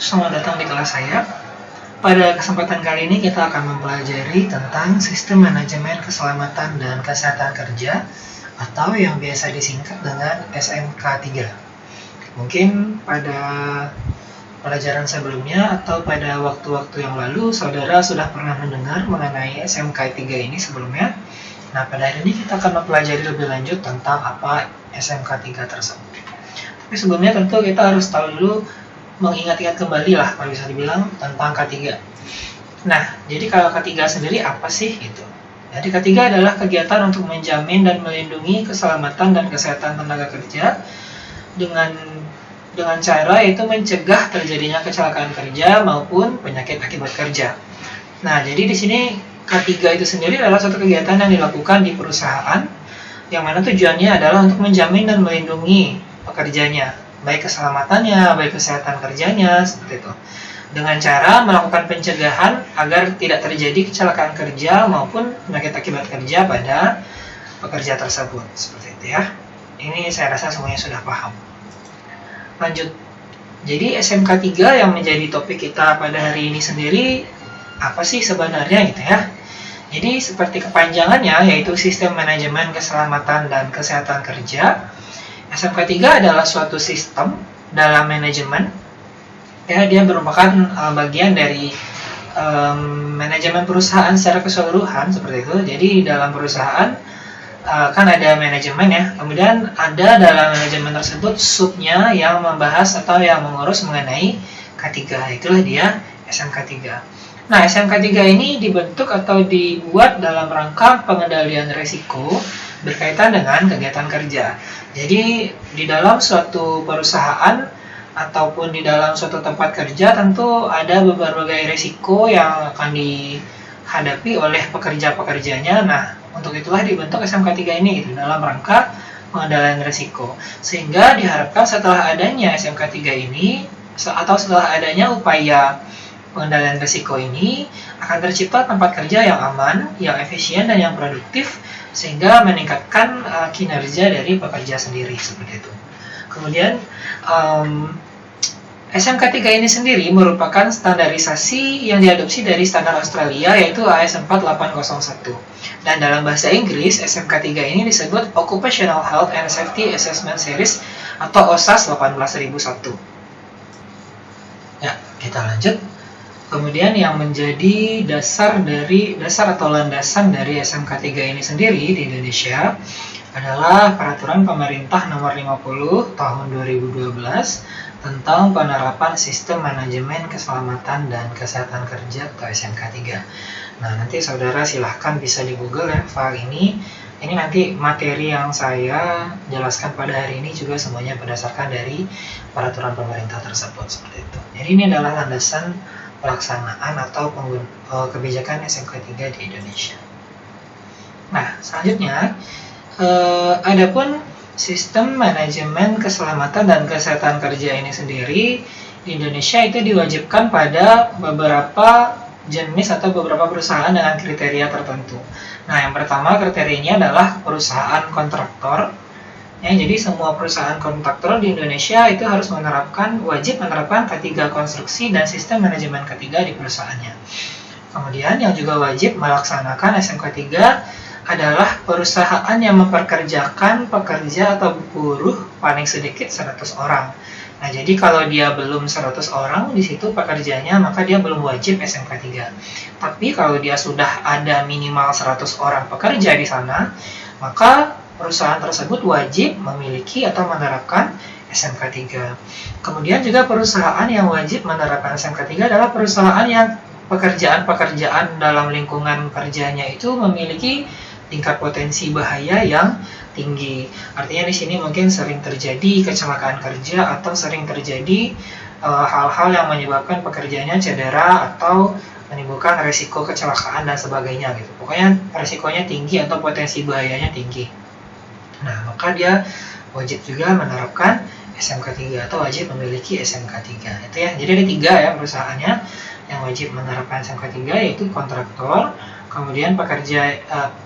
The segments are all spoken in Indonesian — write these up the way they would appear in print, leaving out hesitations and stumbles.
Selamat datang di kelas saya. Pada kesempatan kali ini kita akan mempelajari tentang sistem manajemen keselamatan dan kesehatan kerja atau yang biasa disingkat dengan SMK 3. Mungkin pada pelajaran sebelumnya atau pada waktu-waktu yang lalu saudara sudah pernah mendengar mengenai SMK 3 ini sebelumnya. Nah, pada hari ini kita akan mempelajari lebih lanjut tentang apa SMK 3 tersebut. Tapi sebelumnya tentu kita harus tahu dulu, mengingat-ingat kembali lah kalau bisa dibilang tentang K3. Nah, jadi kalau K3 sendiri apa sih gitu? Jadi K3 adalah kegiatan untuk menjamin dan melindungi keselamatan dan kesehatan tenaga kerja dengan cara yaitu mencegah terjadinya kecelakaan kerja maupun penyakit akibat kerja. Nah, jadi di sini K3 itu sendiri adalah suatu kegiatan yang dilakukan di perusahaan yang mana tujuannya adalah untuk menjamin dan melindungi pekerjanya, baik keselamatannya, baik kesehatan kerjanya, seperti itu. Dengan cara melakukan pencegahan agar tidak terjadi kecelakaan kerja maupun penyakit akibat kerja pada pekerja tersebut, seperti itu ya. Ini saya rasa semuanya sudah paham. Lanjut. Jadi SMK 3 yang menjadi topik kita pada hari ini sendiri apa sih sebenarnya gitu ya. Jadi seperti kepanjangannya yaitu Sistem Manajemen Keselamatan dan Kesehatan Kerja. SMK 3 adalah suatu sistem dalam manajemen. Ya, dia merupakan bagian dari manajemen perusahaan secara keseluruhan seperti itu. Jadi dalam perusahaan kan ada manajemen ya. Kemudian ada dalam manajemen tersebut subnya yang membahas atau yang mengurus mengenai K3. Itulah dia SMK 3. Nah, SMK 3 ini dibentuk atau dibuat dalam rangka pengendalian risiko berkaitan dengan kegiatan kerja. Jadi, di dalam suatu perusahaan ataupun di dalam suatu tempat kerja tentu ada berbagai risiko yang akan dihadapi oleh pekerja-pekerjanya. Nah, untuk itulah dibentuk SMK 3 ini gitu, dalam rangka pengendalian risiko. Sehingga diharapkan setelah adanya SMK 3 ini atau setelah adanya upaya pengendalian risiko ini akan tercipta tempat kerja yang aman, yang efisien dan yang produktif sehingga meningkatkan kinerja dari pekerja sendiri seperti itu. Kemudian SMK 3 ini sendiri merupakan standarisasi yang diadopsi dari standar Australia yaitu AS 4801. Dan dalam bahasa Inggris SMK 3 ini disebut Occupational Health and Safety Assessment Series atau OSAS 18001. Ya, kita lanjut. Kemudian yang menjadi dasar atau landasan dari SMK 3 ini sendiri di Indonesia adalah Peraturan Pemerintah Nomor 50 Tahun 2012 tentang penerapan Sistem Manajemen Keselamatan dan Kesehatan Kerja atau SMK 3. Nah, nanti saudara silahkan bisa di Google ya file ini. Ini nanti materi yang saya jelaskan pada hari ini juga semuanya berdasarkan dari peraturan pemerintah tersebut seperti itu. Jadi ini adalah landasan pelaksanaan atau kebijakan SMK 3 di Indonesia. Nah, selanjutnya adapun sistem manajemen keselamatan dan kesehatan kerja ini sendiri di Indonesia itu diwajibkan pada beberapa jenis atau beberapa perusahaan dengan kriteria tertentu. Nah, yang pertama kriterianya adalah perusahaan kontraktor. Ya, jadi semua perusahaan kontraktor di Indonesia itu harus wajib menerapkan K3 konstruksi dan sistem manajemen K3 di perusahaannya. Kemudian yang juga wajib melaksanakan SMK 3 adalah perusahaan yang memperkerjakan pekerja atau buruh paling sedikit 100 orang. Nah, jadi kalau dia belum 100 orang di situ pekerjanya, maka dia belum wajib SMK 3. Tapi kalau dia sudah ada minimal 100 orang pekerja di sana, maka perusahaan tersebut wajib memiliki atau menerapkan SMK 3. Kemudian juga perusahaan yang wajib menerapkan SMK 3 adalah perusahaan yang pekerjaan-pekerjaan dalam lingkungan kerjanya itu memiliki tingkat potensi bahaya yang tinggi. Artinya di sini mungkin sering terjadi kecelakaan kerja atau sering terjadi hal-hal yang menyebabkan pekerjaannya cedera atau menimbulkan risiko kecelakaan dan sebagainya gitu. Pokoknya risikonya tinggi atau potensi bahayanya tinggi. Nah, maka dia wajib juga menerapkan SMK 3 atau wajib memiliki SMK 3. Itu ya. Jadi ada 3 ya perusahaannya yang wajib menerapkan SMK 3 yaitu kontraktor, kemudian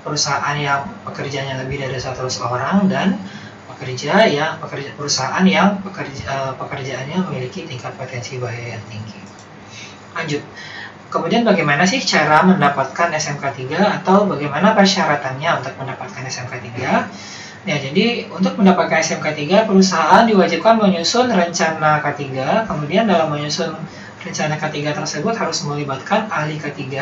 perusahaan yang pekerjanya lebih dari 100 orang dan perusahaan yang pekerjaannya memiliki tingkat potensi bahaya yang tinggi. Lanjut. Kemudian bagaimana sih cara mendapatkan SMK 3 atau bagaimana persyaratannya untuk mendapatkan SMK 3? Ya, jadi untuk mendapatkan SMK 3, perusahaan diwajibkan menyusun rencana K3, kemudian dalam menyusun rencana K3 tersebut harus melibatkan ahli K3,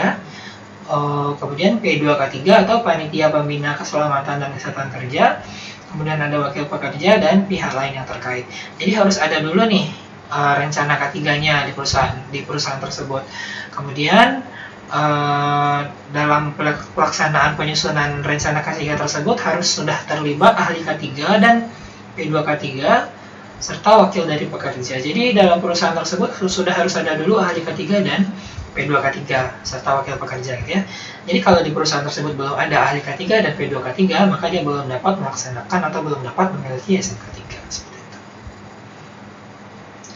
kemudian P2 K3 atau panitia pembina keselamatan dan kesehatan kerja, kemudian ada wakil pekerja dan pihak lain yang terkait. Jadi harus ada dulu nih rencana K3-nya di perusahaan tersebut. Kemudian dalam pelaksanaan penyusunan rencana K3 tersebut harus sudah terlibat ahli K3 dan P2 K3 serta wakil dari pekerja. Jadi dalam perusahaan tersebut sudah harus ada dulu ahli K3 dan P2 K3 serta wakil pekerja gitu ya. Jadi kalau di perusahaan tersebut belum ada ahli K3 dan P2 K3, maka dia belum dapat melaksanakan atau belum dapat memiliki SMK 3 seperti itu.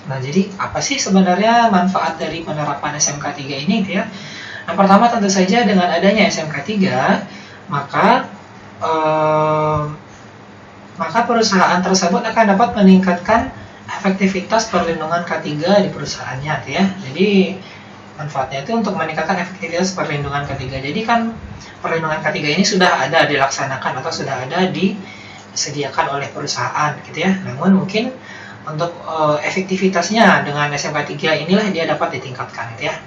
Nah, jadi apa sih sebenarnya manfaat dari penerapan SMK 3 ini gitu ya? Yang pertama tentu saja dengan adanya SMK 3, maka perusahaan tersebut akan dapat meningkatkan efektivitas perlindungan K3 di perusahaannya gitu ya. Jadi manfaatnya itu untuk meningkatkan efektivitas perlindungan K3. Jadi kan perlindungan K3 ini sudah ada dilaksanakan atau sudah ada disediakan oleh perusahaan gitu ya. Namun mungkin untuk efektivitasnya dengan SMK 3 inilah dia dapat ditingkatkan gitu ya.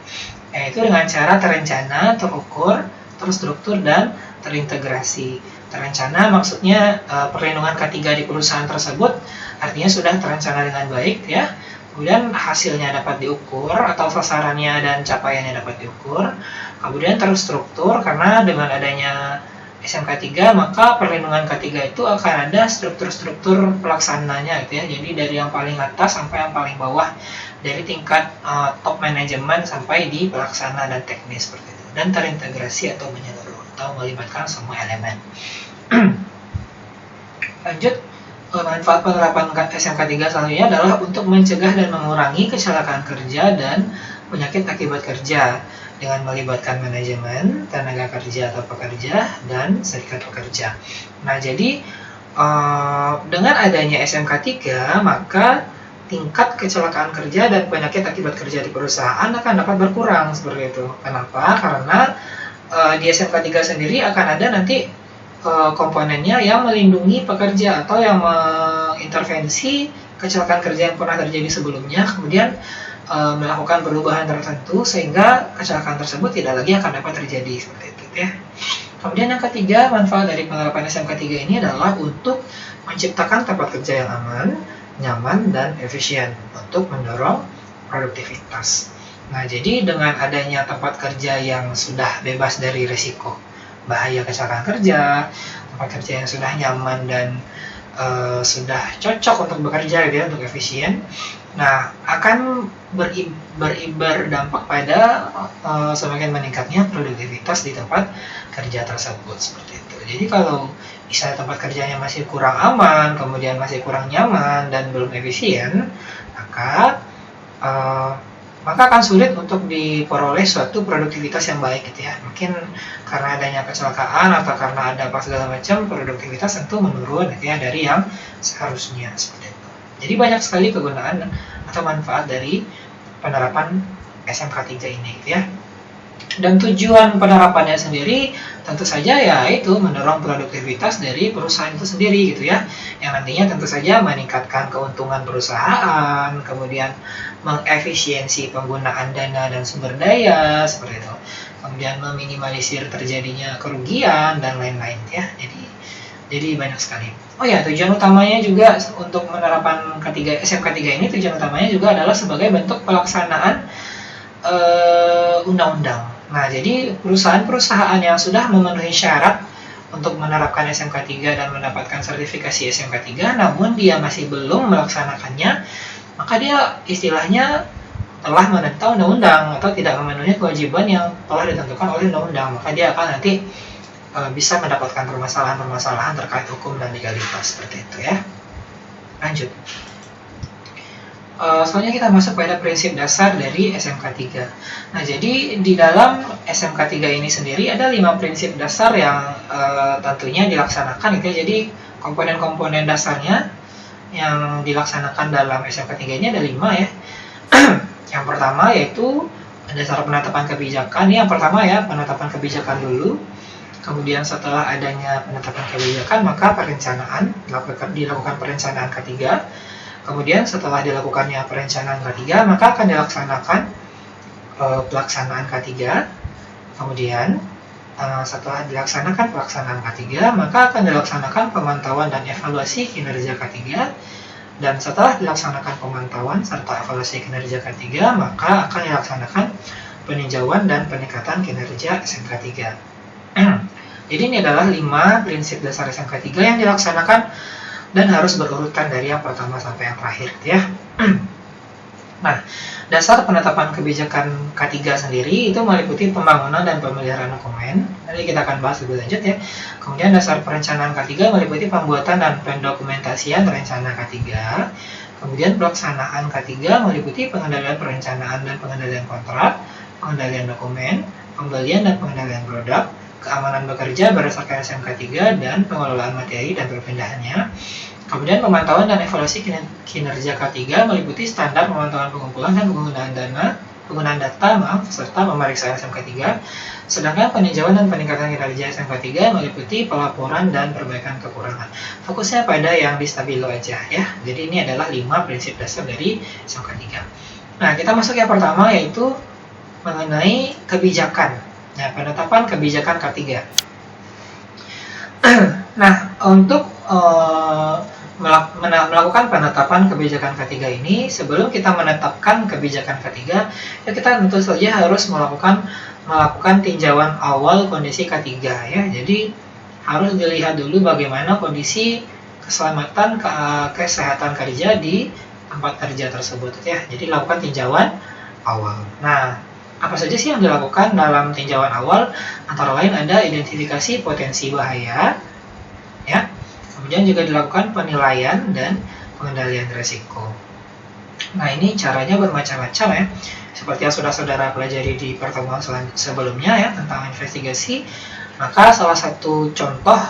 Yaitu dengan cara terencana, terukur, terstruktur, dan terintegrasi. Terencana maksudnya perlindungan K3 di perusahaan tersebut artinya sudah terencana dengan baik ya. Kemudian hasilnya dapat diukur atau sasarannya dan capaiannya dapat diukur. Kemudian terstruktur karena dengan adanya SMK 3 maka perlindungan K3 itu akan ada struktur-struktur pelaksananya gitu ya. Jadi dari yang paling atas sampai yang paling bawah, dari tingkat top manajemen sampai di pelaksana dan teknis seperti itu. Dan terintegrasi atau menyeluruh atau melibatkan semua elemen. Lanjut. Manfaat penerapan SMK 3 selanjutnya adalah untuk mencegah dan mengurangi kecelakaan kerja dan penyakit akibat kerja dengan melibatkan manajemen, tenaga kerja atau pekerja, dan serikat pekerja. Nah, jadi dengan adanya SMK 3, maka tingkat kecelakaan kerja dan penyakit akibat kerja di perusahaan akan dapat berkurang seperti itu. Kenapa? Karena di SMK 3 sendiri akan ada nanti komponennya yang melindungi pekerja atau yang mengintervensi kecelakaan kerja yang pernah terjadi sebelumnya, kemudian melakukan perubahan tertentu sehingga kecelakaan tersebut tidak lagi akan dapat terjadi seperti itu ya. Kemudian yang ketiga, manfaat dari penerapan SMK 3 ini adalah untuk menciptakan tempat kerja yang aman, nyaman, dan efisien untuk mendorong produktivitas. Nah, jadi dengan adanya tempat kerja yang sudah bebas dari risiko bahaya kecelakaan kerja, tempat kerja yang sudah nyaman dan sudah cocok untuk bekerja gitu ya, untuk efisien. Nah, akan berdampak pada semakin meningkatnya produktivitas di tempat kerja tersebut seperti itu. Jadi kalau misalnya tempat kerjanya masih kurang aman, kemudian masih kurang nyaman dan belum efisien, maka akan sulit untuk diperoleh suatu produktivitas yang baik gitu ya. Mungkin karena adanya kecelakaan atau karena ada apa segala macam, produktivitas tentu menurun gitu ya dari yang seharusnya seperti itu. Jadi banyak sekali kegunaan atau manfaat dari penerapan SMK 3 ini gitu ya. Dan tujuan penerapannya sendiri tentu saja yaitu mendorong produktivitas dari perusahaan itu sendiri gitu ya, yang nantinya tentu saja meningkatkan keuntungan perusahaan, kemudian mengefisiensi penggunaan dana dan sumber daya seperti itu, kemudian meminimalisir terjadinya kerugian dan lain-lain ya. Jadi banyak sekali. Oh ya, tujuan utamanya juga untuk penerapan SMK 3 ini, tujuan utamanya juga adalah sebagai bentuk pelaksanaan undang-undang. Nah, jadi perusahaan-perusahaan yang sudah memenuhi syarat untuk menerapkan SMK 3 dan mendapatkan sertifikasi SMK 3, namun dia masih belum melaksanakannya, maka dia istilahnya telah menentang undang-undang atau tidak memenuhi kewajiban yang telah ditentukan oleh undang-undang. Maka dia akan nanti bisa mendapatkan permasalahan-permasalahan terkait hukum dan legalitas seperti itu ya. Lanjut. Selanjutnya kita masuk pada prinsip dasar dari SMK 3. Nah, jadi di dalam SMK 3 ini sendiri ada 5 prinsip dasar yang tentunya dilaksanakan gitu ya. Jadi komponen-komponen dasarnya yang dilaksanakan dalam SMK 3 ini ada 5 ya. Yang pertama yaitu dasar penetapan kebijakan. Ini yang pertama ya, penetapan kebijakan dulu. Kemudian setelah adanya penetapan kebijakan, maka perencanaan, dilakukan perencanaan K3. Kemudian setelah dilakukannya perencanaan K3, maka akan dilaksanakan pelaksanaan K3. Kemudian setelah dilaksanakan pelaksanaan K3, maka akan dilaksanakan pemantauan dan evaluasi kinerja K3. Dan setelah dilaksanakan pemantauan serta evaluasi kinerja K3, maka akan dilaksanakan peninjauan dan peningkatan kinerja SMK 3. Jadi ini adalah 5 prinsip dasar SMK 3 yang dilaksanakan dan harus berurutan dari yang pertama sampai yang terakhir ya. Nah, dasar penetapan kebijakan K3 sendiri itu meliputi pembangunan dan pemeliharaan dokumen. Nanti kita akan bahas lebih lanjut ya. Kemudian dasar perencanaan K3 meliputi pembuatan dan pendokumentasian rencana K3. Kemudian pelaksanaan K3 meliputi pengendalian perencanaan dan pengendalian kontrak, pengendalian dokumen, pembelian dan pengendalian produk, keamanan bekerja berdasarkan SMK 3 dan pengelolaan materi dan perpindahannya. Kemudian pemantauan dan evaluasi kinerja K3 meliputi standar pemantauan pengumpulan dan penggunaan data, serta pemeriksaan SMK 3. Sedangkan peninjauan dan peningkatan kinerja SMK 3 meliputi pelaporan dan perbaikan kekurangan. Fokusnya pada yang di stabilo aja ya. Jadi ini adalah 5 prinsip dasar dari SMK 3. Nah, kita masuk yang pertama yaitu mengenai kebijakan. Nah, penetapan kebijakan K3. Nah, untuk melakukan penetapan kebijakan K3 ini, sebelum kita menetapkan kebijakan K3, ya kita tentu saja harus melakukan tinjauan awal kondisi K3 ya. Jadi harus dilihat dulu bagaimana kondisi keselamatan kesehatan kerja di tempat kerja tersebut ya. Jadi lakukan tinjauan awal. Nah, apa saja sih yang dilakukan dalam tinjauan awal? Antara lain ada identifikasi potensi bahaya ya. Kemudian juga dilakukan penilaian dan pengendalian risiko. Nah, ini caranya bermacam-macam ya. Seperti yang sudah saudara pelajari di pertemuan sebelumnya ya tentang investigasi, maka salah satu contoh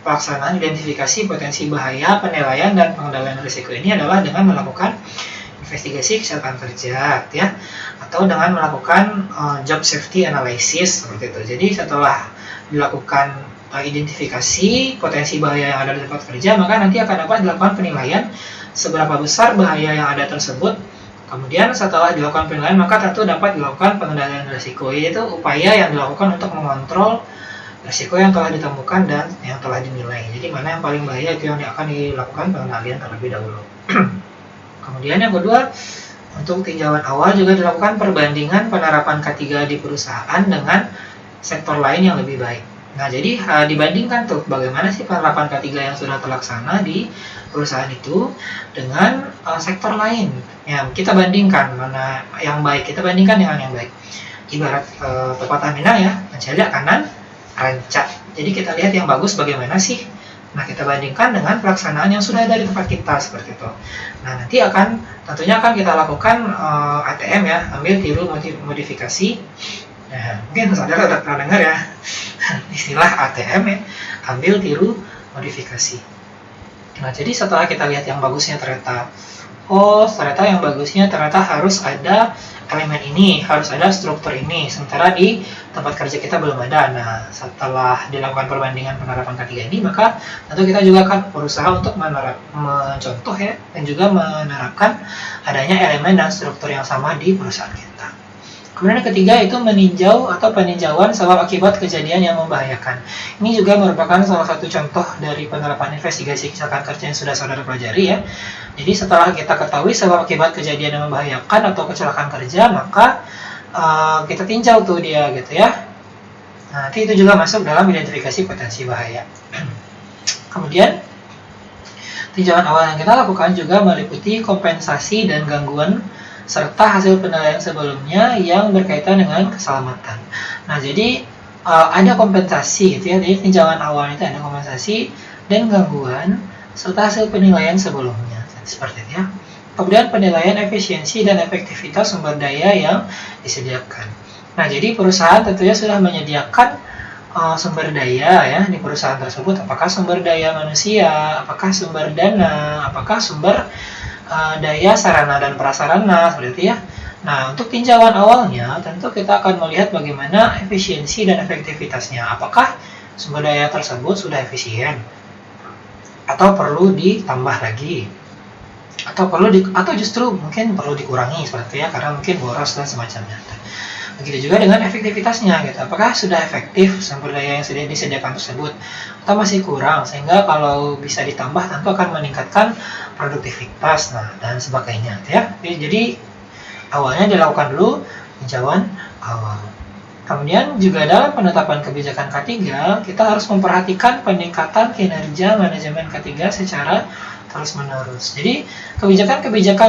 pelaksanaan identifikasi potensi bahaya, penilaian dan pengendalian risiko ini adalah dengan melakukan investigasi kesehatan kerja ya, atau dengan melakukan job safety analysis seperti itu. Jadi setelah dilakukan identifikasi potensi bahaya yang ada di tempat kerja, maka nanti akan dapat dilakukan penilaian seberapa besar bahaya yang ada tersebut. Kemudian setelah dilakukan penilaian, maka tentu dapat dilakukan pengendalian risiko, yaitu upaya yang dilakukan untuk mengontrol risiko yang telah ditemukan dan yang telah dinilai. Jadi mana yang paling bahaya itu yang akan dilakukan pengendalian terlebih dahulu. Kemudian yang kedua, untuk tinjauan awal juga dilakukan perbandingan penerapan K3 di perusahaan dengan sektor lain yang lebih baik. Nah, jadi dibandingkan tuh bagaimana sih penerapan K3 yang sudah terlaksana di perusahaan itu dengan sektor lain. Ya, kita bandingkan mana yang baik, kita bandingkan dengan yang baik. Ibarat pepatah Minang ya, menjajak kanan, rancak. Jadi kita lihat yang bagus bagaimana sih. Nah, kita bandingkan dengan pelaksanaan yang sudah ada di tempat kita seperti itu. Nah, nanti tentunya akan kita lakukan ATM ya, ambil tiru modifikasi. Nah, mungkin saudara sudah pernah dengar ya istilah ATM ya, ambil tiru modifikasi. Nah, jadi setelah kita lihat yang bagusnya ternyata yang bagusnya ternyata harus ada elemen ini, harus ada struktur ini, sementara di tempat kerja kita belum ada. Nah, setelah dilakukan perbandingan penerapan K3 ini, maka tentu kita juga akan berusaha untuk mencontoh ya, dan juga menerapkan adanya elemen dan struktur yang sama di perusahaan kita. Kemudian yang ketiga itu meninjau atau peninjauan sebab akibat kejadian yang membahayakan. Ini juga merupakan salah satu contoh dari penerapan investigasi kecelakaan kerja yang sudah saudara pelajari ya. Jadi setelah kita ketahui sebab akibat kejadian yang membahayakan atau kecelakaan kerja, maka kita tinjau tuh dia gitu ya. Nanti itu juga masuk dalam identifikasi potensi bahaya. Kemudian tinjauan awal yang kita lakukan juga meliputi kompensasi dan gangguan serta hasil penilaian sebelumnya yang berkaitan dengan keselamatan. Nah, jadi ada kompensasi gitu ya. Jadi tinjauan awal itu ada kompensasi dan gangguan serta hasil penilaian sebelumnya seperti itu ya. Kemudian penilaian efisiensi dan efektivitas sumber daya yang disediakan. Nah, jadi perusahaan tentunya sudah menyediakan sumber daya ya di perusahaan tersebut, apakah sumber daya manusia, apakah sumber dana, apakah sumber daya sarana dan prasarana, seperti itu ya. Nah, untuk tinjauan awalnya tentu kita akan melihat bagaimana efisiensi dan efektivitasnya. Apakah sumber daya tersebut sudah efisien atau perlu ditambah lagi, atau justru mungkin perlu dikurangi seperti itu ya, karena mungkin boros dan semacamnya. Begitu juga dengan efektivitasnya gitu. Apakah sudah efektif sumber daya yang sudah disediakan tersebut atau masih kurang, sehingga kalau bisa ditambah tentu akan meningkatkan produktivitas dan sebagainya ya. Jadi awalnya dilakukan dulu tinjauan awal. Kemudian juga dalam penetapan kebijakan K3 kita harus memperhatikan peningkatan kinerja manajemen K3 secara terus-menerus. Jadi kebijakan-kebijakan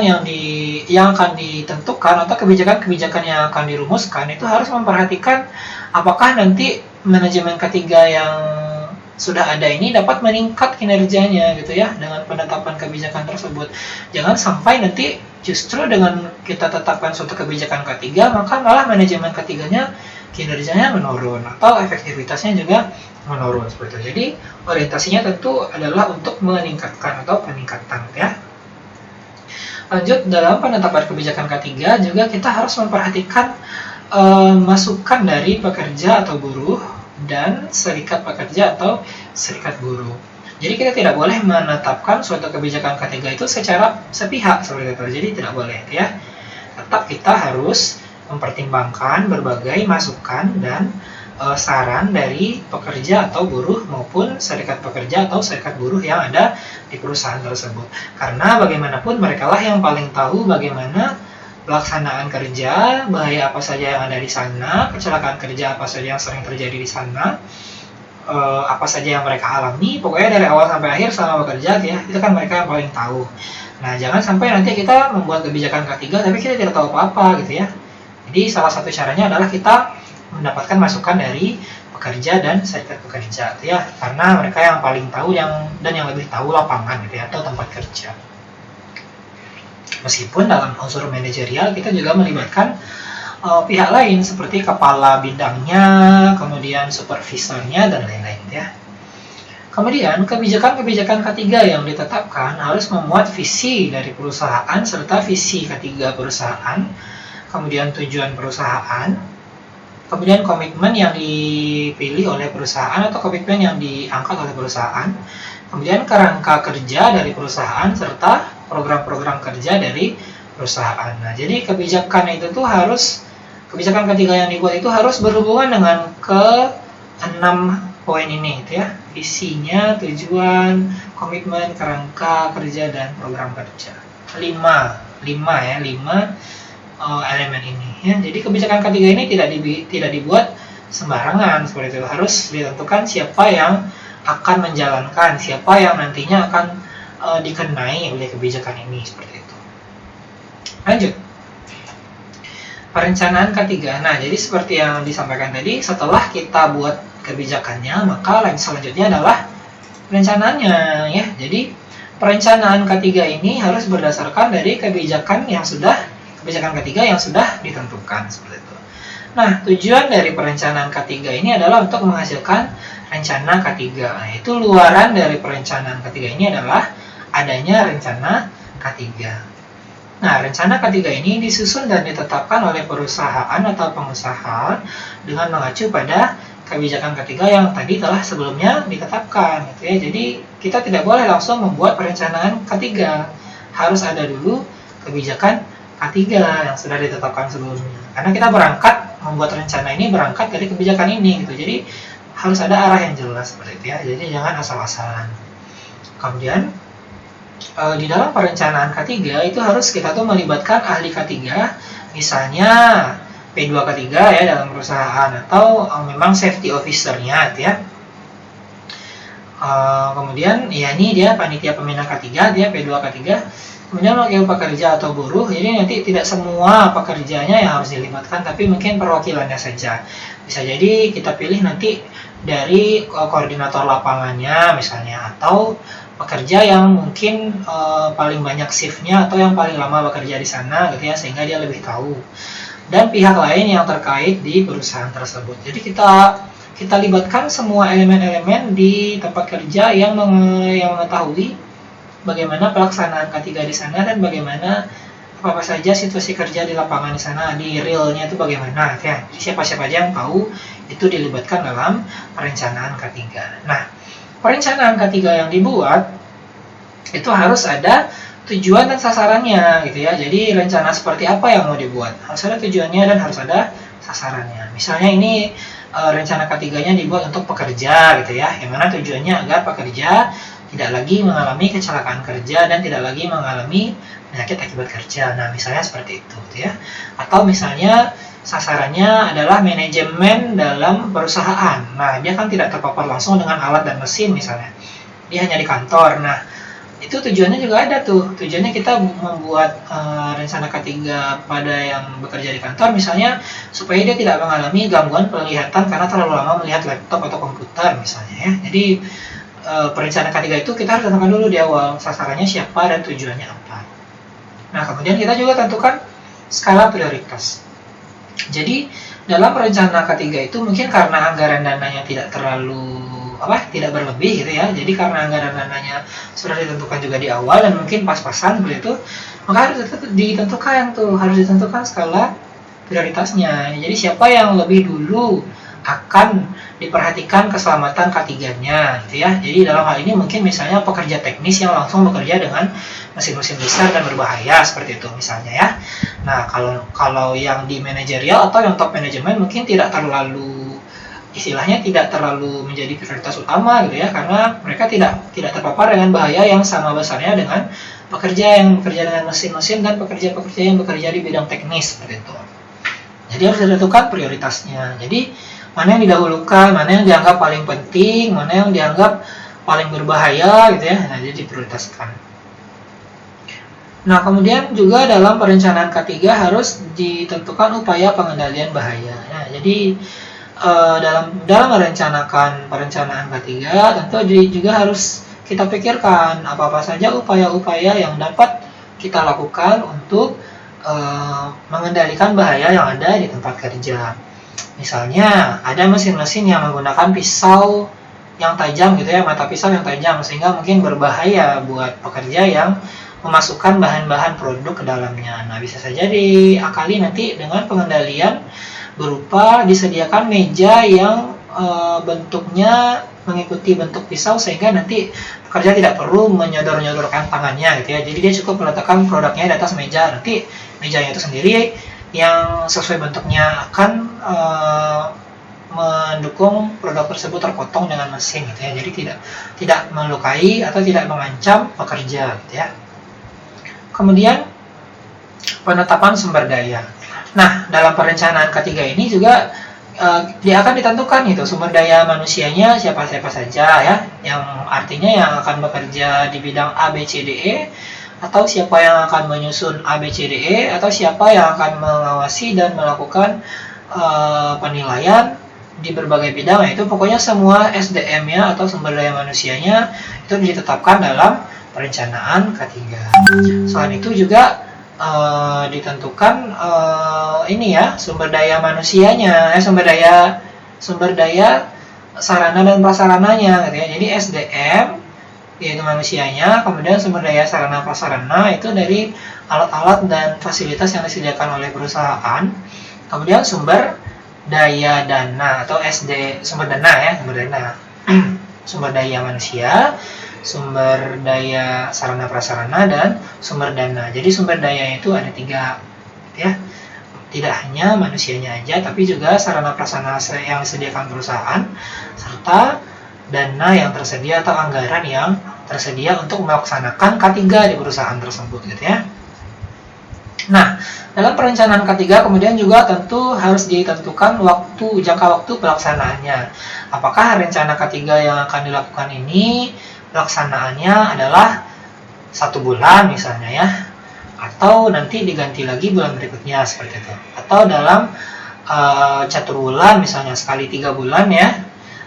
yang akan ditentukan atau kebijakan-kebijakan yang akan dirumuskan itu harus memperhatikan apakah nanti manajemen K3 yang sudah ada ini dapat meningkat kinerjanya gitu ya dengan penetapan kebijakan tersebut. Jangan sampai nanti justru dengan kita tetapkan suatu kebijakan K3 maka malah manajemen K3-nya kinerjanya menurun atau efektivitasnya juga menurun seperti itu. Jadi orientasinya tentu adalah untuk meningkatkan atau peningkatan ya. Lanjut, dalam penetapan kebijakan K3 juga kita harus memperhatikan masukan dari pekerja atau buruh dan serikat pekerja atau serikat buruh. Jadi kita tidak boleh menetapkan suatu kebijakan K3 itu secara sepihak seperti itu. Jadi tidak boleh ya. Tetap kita harus mempertimbangkan berbagai masukan dan saran dari pekerja atau buruh maupun serikat pekerja atau serikat buruh yang ada di perusahaan tersebut. Karena bagaimanapun mereka lah yang paling tahu bagaimana pelaksanaan kerja, bahaya apa saja yang ada di sana, kecelakaan kerja apa saja yang sering terjadi di sana, apa saja yang mereka alami, pokoknya dari awal sampai akhir selama bekerja ya, itu kan mereka yang paling tahu. Nah, jangan sampai nanti kita membuat kebijakan K3 tapi kita tidak tahu apa-apa gitu ya. Jadi salah satu caranya adalah kita mendapatkan masukan dari pekerja dan serikat pekerja gitu ya, karena mereka yang paling tahu yang lebih tahu lapangan gitu ya, atau tempat kerja. Meskipun dalam unsur manajerial kita juga melibatkan pihak lain seperti kepala bidangnya, kemudian supervisornya dan lain-lain ya. Kemudian kebijakan-kebijakan K3 yang ditetapkan harus memuat visi dari perusahaan serta visi K3 perusahaan, kemudian tujuan perusahaan, kemudian komitmen yang dipilih oleh perusahaan atau komitmen yang diangkat oleh perusahaan, kemudian kerangka kerja dari perusahaan serta program-program kerja dari perusahaan. Nah, jadi kebijakan itu tuh kebijakan K3 yang dibuat itu harus berhubungan dengan ke-6 poin ini gitu ya. Visinya, tujuan, komitmen, kerangka kerja dan program kerja. 5 elemen ini ya. Jadi kebijakan K3 ini tidak dibuat sembarangan seperti itu. Harus ditentukan siapa yang akan menjalankan, siapa yang nantinya akan dikenai oleh kebijakan ini seperti itu. Lanjut. Perencanaan K3. Nah, jadi seperti yang disampaikan tadi, setelah kita buat kebijakannya, maka selanjutnya adalah perencanaannya ya. Jadi perencanaan K3 ini harus berdasarkan dari kebijakan K3 yang sudah ditentukan seperti itu. Nah, tujuan dari perencanaan K3 ini adalah untuk menghasilkan rencana K3. Nah, itu luaran dari perencanaan K3 ini adalah adanya rencana K3. Nah, rencana K3 ini disusun dan ditetapkan oleh perusahaan atau pengusaha dengan mengacu pada kebijakan K3 yang tadi telah sebelumnya ditetapkan gitu ya. Jadi, kita tidak boleh langsung membuat perencanaan K3. Harus ada dulu kebijakan K3 yang sudah ditetapkan sebelumnya. Karena kita membuat rencana ini berangkat dari kebijakan ini gitu. Jadi, harus ada arah yang jelas seperti itu ya. Jadi, jangan asal-asalan. Kemudian, di dalam perencanaan K3 itu harus kita tuh melibatkan ahli K3, misalnya P2 K3 ya dalam perusahaan, atau memang safety officer-nya gitu ya. Kemudian ya ini dia panitia pembina K3, dia P2 K3. Kemudian wakil pekerja atau buruh, jadi nanti tidak semua pekerjanya yang harus dilibatkan, tapi mungkin perwakilannya saja. Bisa jadi kita pilih nanti dari koordinator lapangannya misalnya, atau pekerja yang mungkin paling banyak shift-nya atau yang paling lama bekerja di sana gitu ya, sehingga dia lebih tahu. Dan pihak lain yang terkait di perusahaan tersebut. Jadi kita kita libatkan semua elemen-elemen di tempat kerja yang mengetahui bagaimana pelaksanaan K3 di sana dan bagaimana apa saja situasi kerja di lapangan di sana, di realnya itu bagaimana ya. Siapa-siapa aja yang tahu itu dilibatkan dalam perencanaan K3. Nah, perencanaan K3 yang dibuat itu harus ada tujuan dan sasarannya gitu ya. Jadi rencana seperti apa yang mau dibuat, harus ada tujuannya dan harus ada sasarannya. Misalnya ini rencana K3-nya dibuat untuk pekerja gitu ya, yang mana tujuannya agar pekerja tidak lagi mengalami kecelakaan kerja dan tidak lagi mengalami penyakit akibat kerja. Nah, misalnya seperti itu gitu ya. Atau misalnya sasarannya adalah manajemen dalam perusahaan. Nah, dia kan tidak terpapar langsung dengan alat dan mesin misalnya. Dia hanya di kantor. Nah, itu tujuannya juga ada tuh. Tujuannya kita membuat rencana K3 pada yang bekerja di kantor misalnya supaya dia tidak mengalami gangguan penglihatan karena terlalu lama melihat laptop atau komputer misalnya ya. Jadi perencanaan K3 itu kita harus tentukan dulu di awal sasarannya siapa dan tujuannya apa. Nah, kemudian kita juga tentukan skala prioritas. Jadi dalam rencana K3 itu mungkin karena anggaran dananya tidak terlalu tidak berlebih gitu ya. Jadi karena anggaran dananya sudah ditentukan juga di awal dan mungkin pas-pasan begitu, maka harus ditentukan skala prioritasnya. Jadi siapa yang lebih dulu akan diperhatikan keselamatan K3-nya gitu ya. Jadi dalam hal ini mungkin misalnya pekerja teknis yang langsung bekerja dengan mesin-mesin besar dan berbahaya seperti itu misalnya ya. Nah, kalau yang di manajerial atau yang top manajemen mungkin tidak terlalu menjadi prioritas utama gitu ya, karena mereka tidak terpapar dengan bahaya yang sama besarnya dengan pekerja yang bekerja dengan mesin-mesin dan pekerja-pekerja yang bekerja di bidang teknis seperti itu. Jadi harus ditentukan prioritasnya. Jadi mana yang didahulukan, mana yang dianggap paling penting, mana yang dianggap paling berbahaya gitu ya. Nah, jadi diprioritaskan. Nah, kemudian juga dalam perencanaan K3 harus ditentukan upaya pengendalian bahaya. Nah, jadi dalam merencanakan perencanaan K3 tentu juga harus kita pikirkan apa-apa saja upaya-upaya yang dapat kita lakukan untuk mengendalikan bahaya yang ada di tempat kerja. Misalnya ada mesin-mesin yang menggunakan pisau yang tajam gitu ya, mata pisau yang tajam sehingga mungkin berbahaya buat pekerja yang memasukkan bahan-bahan produk ke dalamnya. Nah, bisa saja diakali nanti dengan pengendalian berupa disediakan meja yang bentuknya mengikuti bentuk pisau sehingga nanti pekerja tidak perlu menyodor-nyodorkan tangannya gitu ya. Jadi dia cukup meletakkan produknya di atas meja, nanti mejanya itu sendiri yang sesuai bentuknya akan mendukung produk tersebut terpotong dengan mesin gitu ya. Jadi tidak melukai atau tidak mengancam pekerja gitu ya. Kemudian penetapan sumber daya. Nah, dalam perencanaan K3 ini juga dia akan ditentukan itu sumber daya manusianya siapa-siapa saja ya, yang artinya yang akan bekerja di bidang A, B, C, D, E, atau siapa yang akan menyusun A, B, C, D, E, atau siapa yang akan mengawasi dan melakukan penilaian di berbagai bidang. Itu pokoknya semua SDM-nya atau sumber daya manusianya itu ditetapkan dalam perencanaan K3. Selain itu juga ditentukan sumber daya manusianya, sumber daya sarana dan prasarananya gitu ya. Jadi SDM yaitu manusianya, kemudian sumber daya sarana prasarana itu dari alat-alat dan fasilitas yang disediakan oleh perusahaan. Kemudian sumber daya dana atau sumber dana sumber daya manusia, sumber daya sarana prasarana, dan sumber dana. Jadi sumber daya itu ada 3 ya. Tidak hanya manusianya aja, tapi juga sarana prasarana yang disediakan perusahaan serta dana yang tersedia atau anggaran yang tersedia untuk melaksanakan K3 di perusahaan tersebut gitu ya. Nah, dalam perencanaan K3 kemudian juga tentu harus ditentukan jangka waktu pelaksanaannya. Apakah rencana K3 yang akan dilakukan ini pelaksanaannya adalah 1 bulan misalnya ya, atau nanti diganti lagi bulan berikutnya seperti itu, atau dalam catur bulan misalnya sekali 3 bulan ya,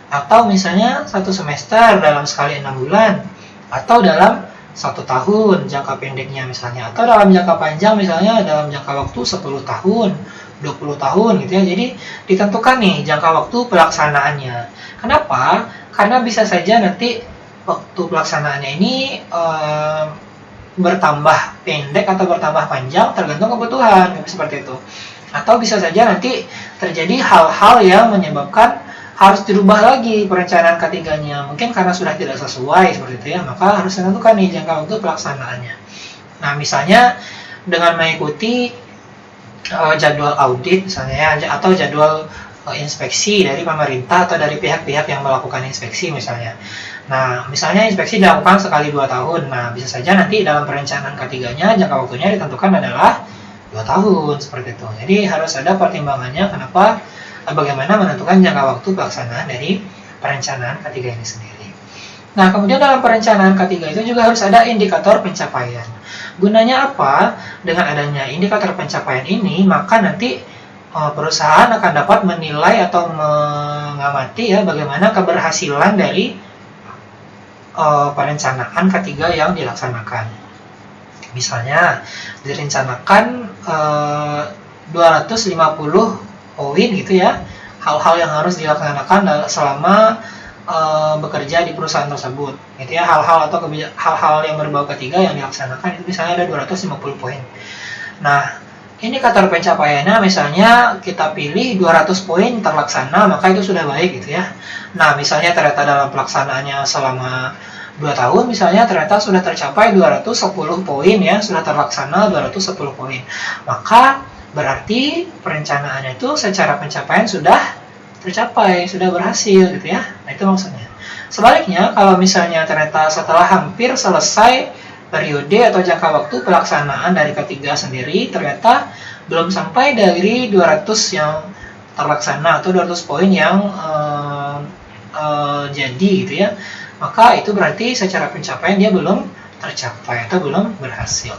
atau misalnya 1 semester dalam sekali 6 bulan, atau dalam 1 tahun jangka pendeknya misalnya, atau dalam jangka panjang misalnya dalam jangka waktu 10 tahun, 20 tahun gitu ya. Jadi ditentukan nih jangka waktu pelaksanaannya. Kenapa? Karena bisa saja nanti waktu pelaksanaannya ini bertambah pendek atau bertambah panjang tergantung kebutuhan, seperti itu. Atau bisa saja nanti terjadi hal-hal yang menyebabkan harus dirubah lagi perencanaan ketiganya. Mungkin karena sudah tidak sesuai seperti itu ya, maka harus ditentukan nih jangka waktu pelaksanaannya. Nah, misalnya dengan mengikuti jadwal audit misalnya ya, atau jadwal inspeksi dari pemerintah atau dari pihak-pihak yang melakukan inspeksi misalnya. Nah, misalnya inspeksi dilakukan sekali 2 tahun. Nah, bisa saja nanti dalam perencanaan ketiganya jangka waktunya ditentukan adalah 2 tahun seperti itu. Jadi harus ada pertimbangannya kenapa bagaimana menentukan jangka waktu pelaksanaan dari perencanaan ketiga ini sendiri. Nah, kemudian dalam perencanaan ketiga itu juga harus ada indikator pencapaian. Gunanya apa? Dengan adanya indikator pencapaian ini, maka nanti perusahaan akan dapat menilai atau mengamati ya bagaimana keberhasilan dari perencanaan ketiga yang dilaksanakan. Misalnya direncanakan 250 poin gitu ya, hal-hal yang harus dilaksanakan selama bekerja di perusahaan tersebut gitu ya, hal-hal atau hal-hal yang berbau ketiga yang dilaksanakan itu misalnya ada 250 poin. Nah, indikator pencapaiannya misalnya kita pilih 200 poin terlaksana, maka itu sudah baik gitu ya. Nah, misalnya ternyata dalam pelaksanaannya selama 2 tahun misalnya ternyata sudah tercapai 210 poin ya, sudah terlaksana 210 poin. Maka berarti perencanaannya itu secara pencapaian sudah tercapai, sudah berhasil gitu ya. Nah, itu maksudnya. Sebaliknya, kalau misalnya ternyata setelah hampir selesai periode atau jangka waktu pelaksanaan dari ketiga sendiri, ternyata belum sampai dari 200 yang terlaksana atau 200 poin yang jadi gitu ya, maka itu berarti secara pencapaian dia belum tercapai atau belum berhasil.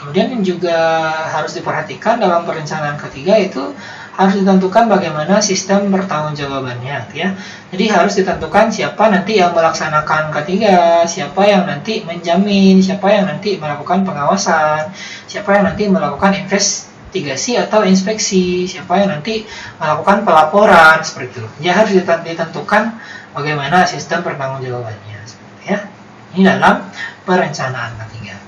Kemudian yang juga harus diperhatikan dalam perencanaan ketiga itu harus ditentukan bagaimana sistem pertanggungjawabannya ya. Jadi harus ditentukan siapa nanti yang melaksanakan ketiga, siapa yang nanti menjamin, siapa yang nanti melakukan pengawasan, siapa yang nanti melakukan investigasi atau inspeksi, siapa yang nanti melakukan pelaporan seperti itu. Jadi harus ditentukan bagaimana sistem pertanggungjawabannya ya. Ini dalam perencanaan ketiga.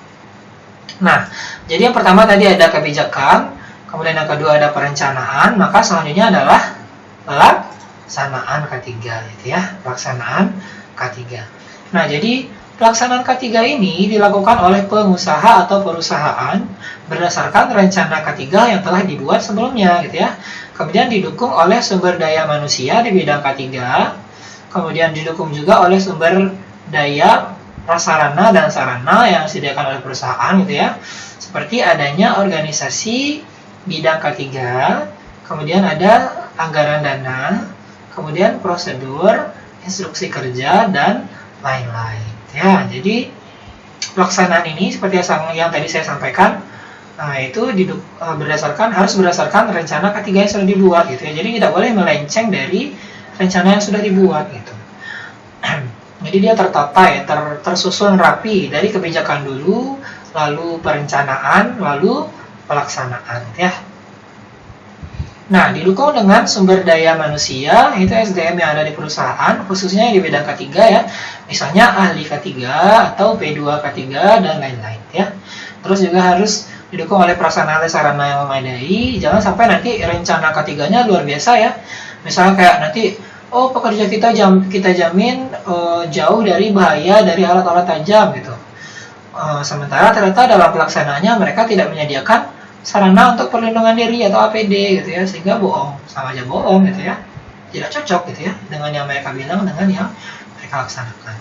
Nah, jadi yang pertama tadi ada kebijakan, kemudian yang kedua ada perencanaan, maka selanjutnya adalah pelaksanaan ketiga gitu ya, pelaksanaan ketiga. Nah, jadi pelaksanaan ketiga ini dilakukan oleh pengusaha atau perusahaan berdasarkan rencana ketiga yang telah dibuat sebelumnya gitu ya. Kemudian didukung oleh sumber daya manusia di bidang ketiga, kemudian didukung juga oleh sumber daya prasarana dan sarana yang disediakan oleh perusahaan gitu ya, seperti adanya organisasi bidang ketiga, kemudian ada anggaran dana, kemudian prosedur, instruksi kerja dan lain-lain ya. Jadi pelaksanaan ini seperti yang tadi saya sampaikan, itu harus berdasarkan rencana ketiga yang sudah dibuat gitu ya. Jadi tidak boleh melenceng dari rencana yang sudah dibuat gitu. Jadi dia tertata ya, tersusun rapi dari kebijakan dulu, lalu perencanaan, lalu pelaksanaan ya. Nah, didukung dengan sumber daya manusia, itu SDM yang ada di perusahaan, khususnya di bidang ketiga ya. Misalnya ahli ketiga atau P2K3 dan lain-lain ya. Terus juga harus didukung oleh prasarana sarana yang memadai. Jangan sampai nanti rencana ketiganya luar biasa ya. Misalnya kayak nanti pekerja kita jamin jauh dari bahaya dari alat-alat tajam gitu. Sementara ternyata dalam pelaksanaannya mereka tidak menyediakan sarana untuk perlindungan diri atau APD gitu ya, sehingga bohong, sama aja bohong gitu ya. Tidak cocok gitu ya dengan yang mereka bilang dengan yang mereka laksanakan.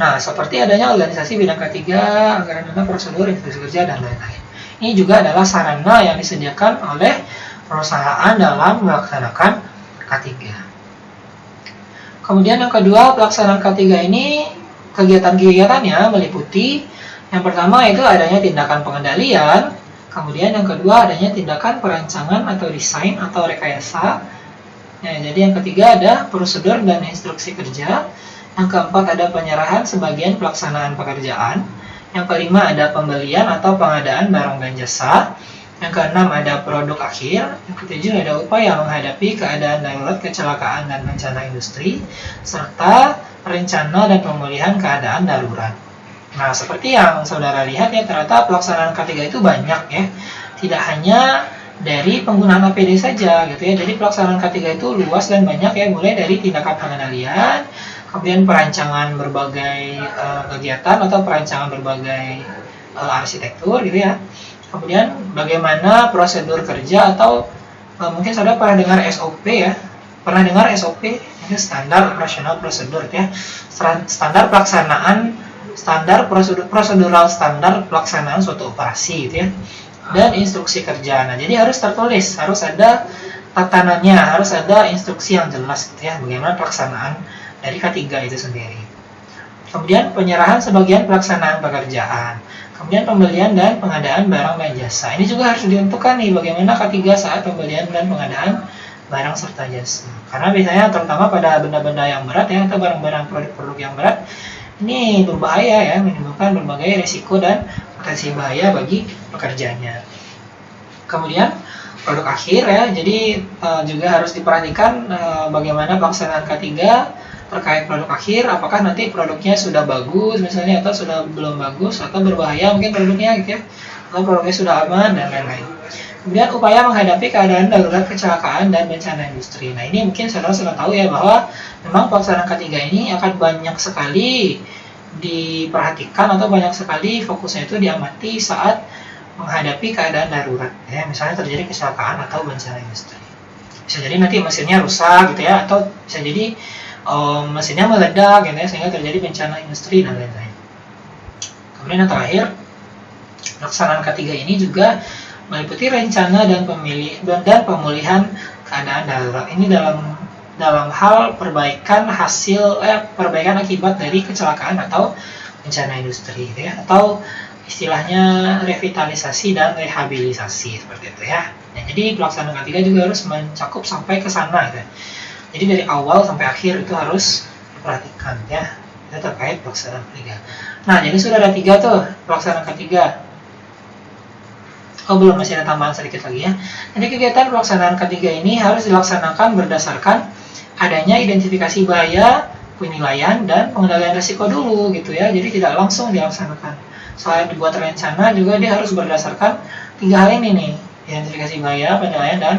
Nah, seperti adanya organisasi bidang ketiga, anggaran dana, prosedur, instruksi kerja dan lain-lain. Ini juga adalah sarana yang disediakan oleh perusahaan dalam melaksanakan K3. Kemudian yang kedua, pelaksanaan K3 ini kegiatan-kegiatannya meliputi yang pertama itu adanya tindakan pengendalian, kemudian yang kedua adanya tindakan perancangan atau desain atau rekayasa. Nah, jadi yang ketiga ada prosedur dan instruksi kerja, Yang keempat ada penyerahan sebagian pelaksanaan pekerjaan. Yang kelima ada pembelian atau pengadaan barang dan jasa. Yang keenam ada produk akhir. Yang ketujuh ada upaya menghadapi keadaan darurat, kecelakaan, dan bencana industri, serta rencana dan pemulihan keadaan darurat. Nah, seperti yang saudara lihat ya, ternyata pelaksanaan K3 itu banyak ya. Tidak hanya dari penggunaan APD saja gitu ya. Jadi pelaksanaan K3 itu luas dan banyak ya, mulai dari tindakan pengendalian, kemudian perancangan berbagai kegiatan atau perancangan berbagai arsitektur gitu ya. Kemudian bagaimana prosedur kerja atau mungkin saudara pernah dengar SOP ya. Pernah dengar SOP? Ini standar operational procedure ya. Standar pelaksanaan, prosedural standar pelaksanaan suatu operasi gitu ya. Dan instruksi kerja. Nah, jadi harus tertulis, harus ada tatanannya, harus ada instruksi yang jelas gitu ya, bagaimana pelaksanaan dari K3 itu sendiri. Kemudian penyerahan sebagian pelaksanaan pekerjaan. Kemudian pembelian dan pengadaan barang dan jasa. Ini juga harus ditentukan nih bagaimana K3 saat pembelian dan pengadaan barang serta jasa. Karena biasanya terutama pada benda-benda yang berat ya, atau barang-barang produk-produk yang berat, ini berbahaya ya, menimbulkan berbagai risiko dan potensi bahaya bagi pekerjanya. Kemudian produk akhir ya, jadi juga harus diperhatikan bagaimana pelaksanaan K3 terkait produk akhir, apakah nanti produknya sudah bagus misalnya, atau sudah belum bagus, atau berbahaya mungkin produknya gitu ya, atau produknya sudah aman dan lain-lain. Kemudian upaya menghadapi keadaan darurat, kecelakaan, dan bencana industri. Nah, ini mungkin saudara sudah tahu ya, bahwa memang pelaksanaan K3 ini akan banyak sekali diperhatikan atau banyak sekali fokusnya itu diamati saat menghadapi keadaan darurat ya, misalnya terjadi kecelakaan atau bencana industri. Bisa jadi nanti mesinnya rusak gitu ya, atau bisa jadi mesinnya meledak gitu ya, sehingga terjadi bencana industri dan lain-lain. Kemudian yang terakhir, pelaksanaan K3 ini juga meliputi rencana dan pemulihan keadaan darurat. Ini dalam hal perbaikan akibat dari kecelakaan atau bencana industri gitu ya, atau istilahnya revitalisasi dan rehabilitasi seperti itu ya. Nah, jadi pelaksanaan K3 juga harus mencakup sampai ke sana gitu ya. Jadi dari awal sampai akhir itu harus diperhatikan ya, itu terkait pelaksanaan K3. Nah, jadi sudah ada 3 tuh pelaksanaan K3. Oh, belum, masih ada tambahan sedikit lagi ya. Jadi kegiatan pelaksanaan K3 ini harus dilaksanakan berdasarkan adanya identifikasi bahaya, penilaian, dan pengendalian risiko dulu gitu ya. Jadi tidak langsung dilaksanakan. Selain dibuat rencana, juga dia harus berdasarkan 3 hal ini nih, identifikasi bahaya, penilaian, dan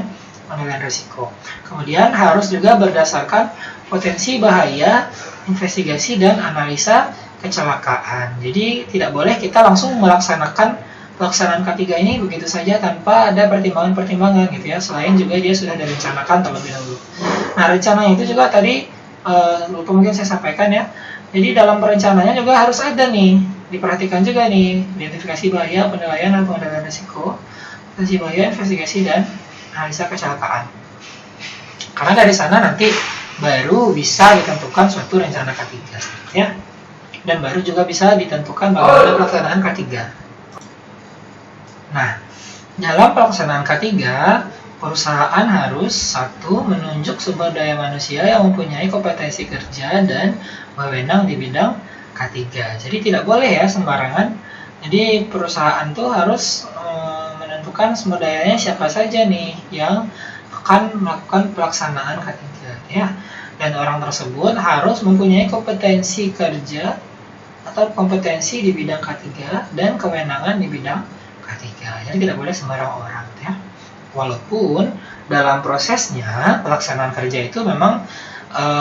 pengendalian risiko. Kemudian harus juga berdasarkan potensi bahaya, investigasi, dan analisa kecelakaan. Jadi tidak boleh kita langsung melaksanakan pelaksanaan K3 ini begitu saja tanpa ada pertimbangan-pertimbangan gitu ya. Selain juga dia sudah direncanakan terlebih dahulu. Nah, rencana itu juga tadi lupa mungkin saya sampaikan ya. Jadi dalam perencanaannya juga harus ada nih, diperhatikan juga nih identifikasi bahaya, penilaian, dan pengendalian risiko, potensi bahaya, investigasi, dan analisa kecelakaan. Karena dari sana nanti baru bisa ditentukan suatu rencana K3 ya. Dan baru juga bisa ditentukan bagaimana pelaksanaan K3. Nah, dalam pelaksanaan K3, perusahaan harus 1. Menunjuk sumber daya manusia yang mempunyai kompetensi kerja dan wewenang di bidang K3. Jadi tidak boleh ya sembarangan. Jadi perusahaan tuh harus menentukan sumber dayanya siapa saja nih yang akan melakukan pelaksanaan K3 ya. Dan orang tersebut harus mempunyai kompetensi kerja atau kompetensi di bidang K3 dan kewenangan di bidang K3. Jadi tidak boleh sembarang orang ya. Walaupun dalam prosesnya pelaksanaan kerja itu memang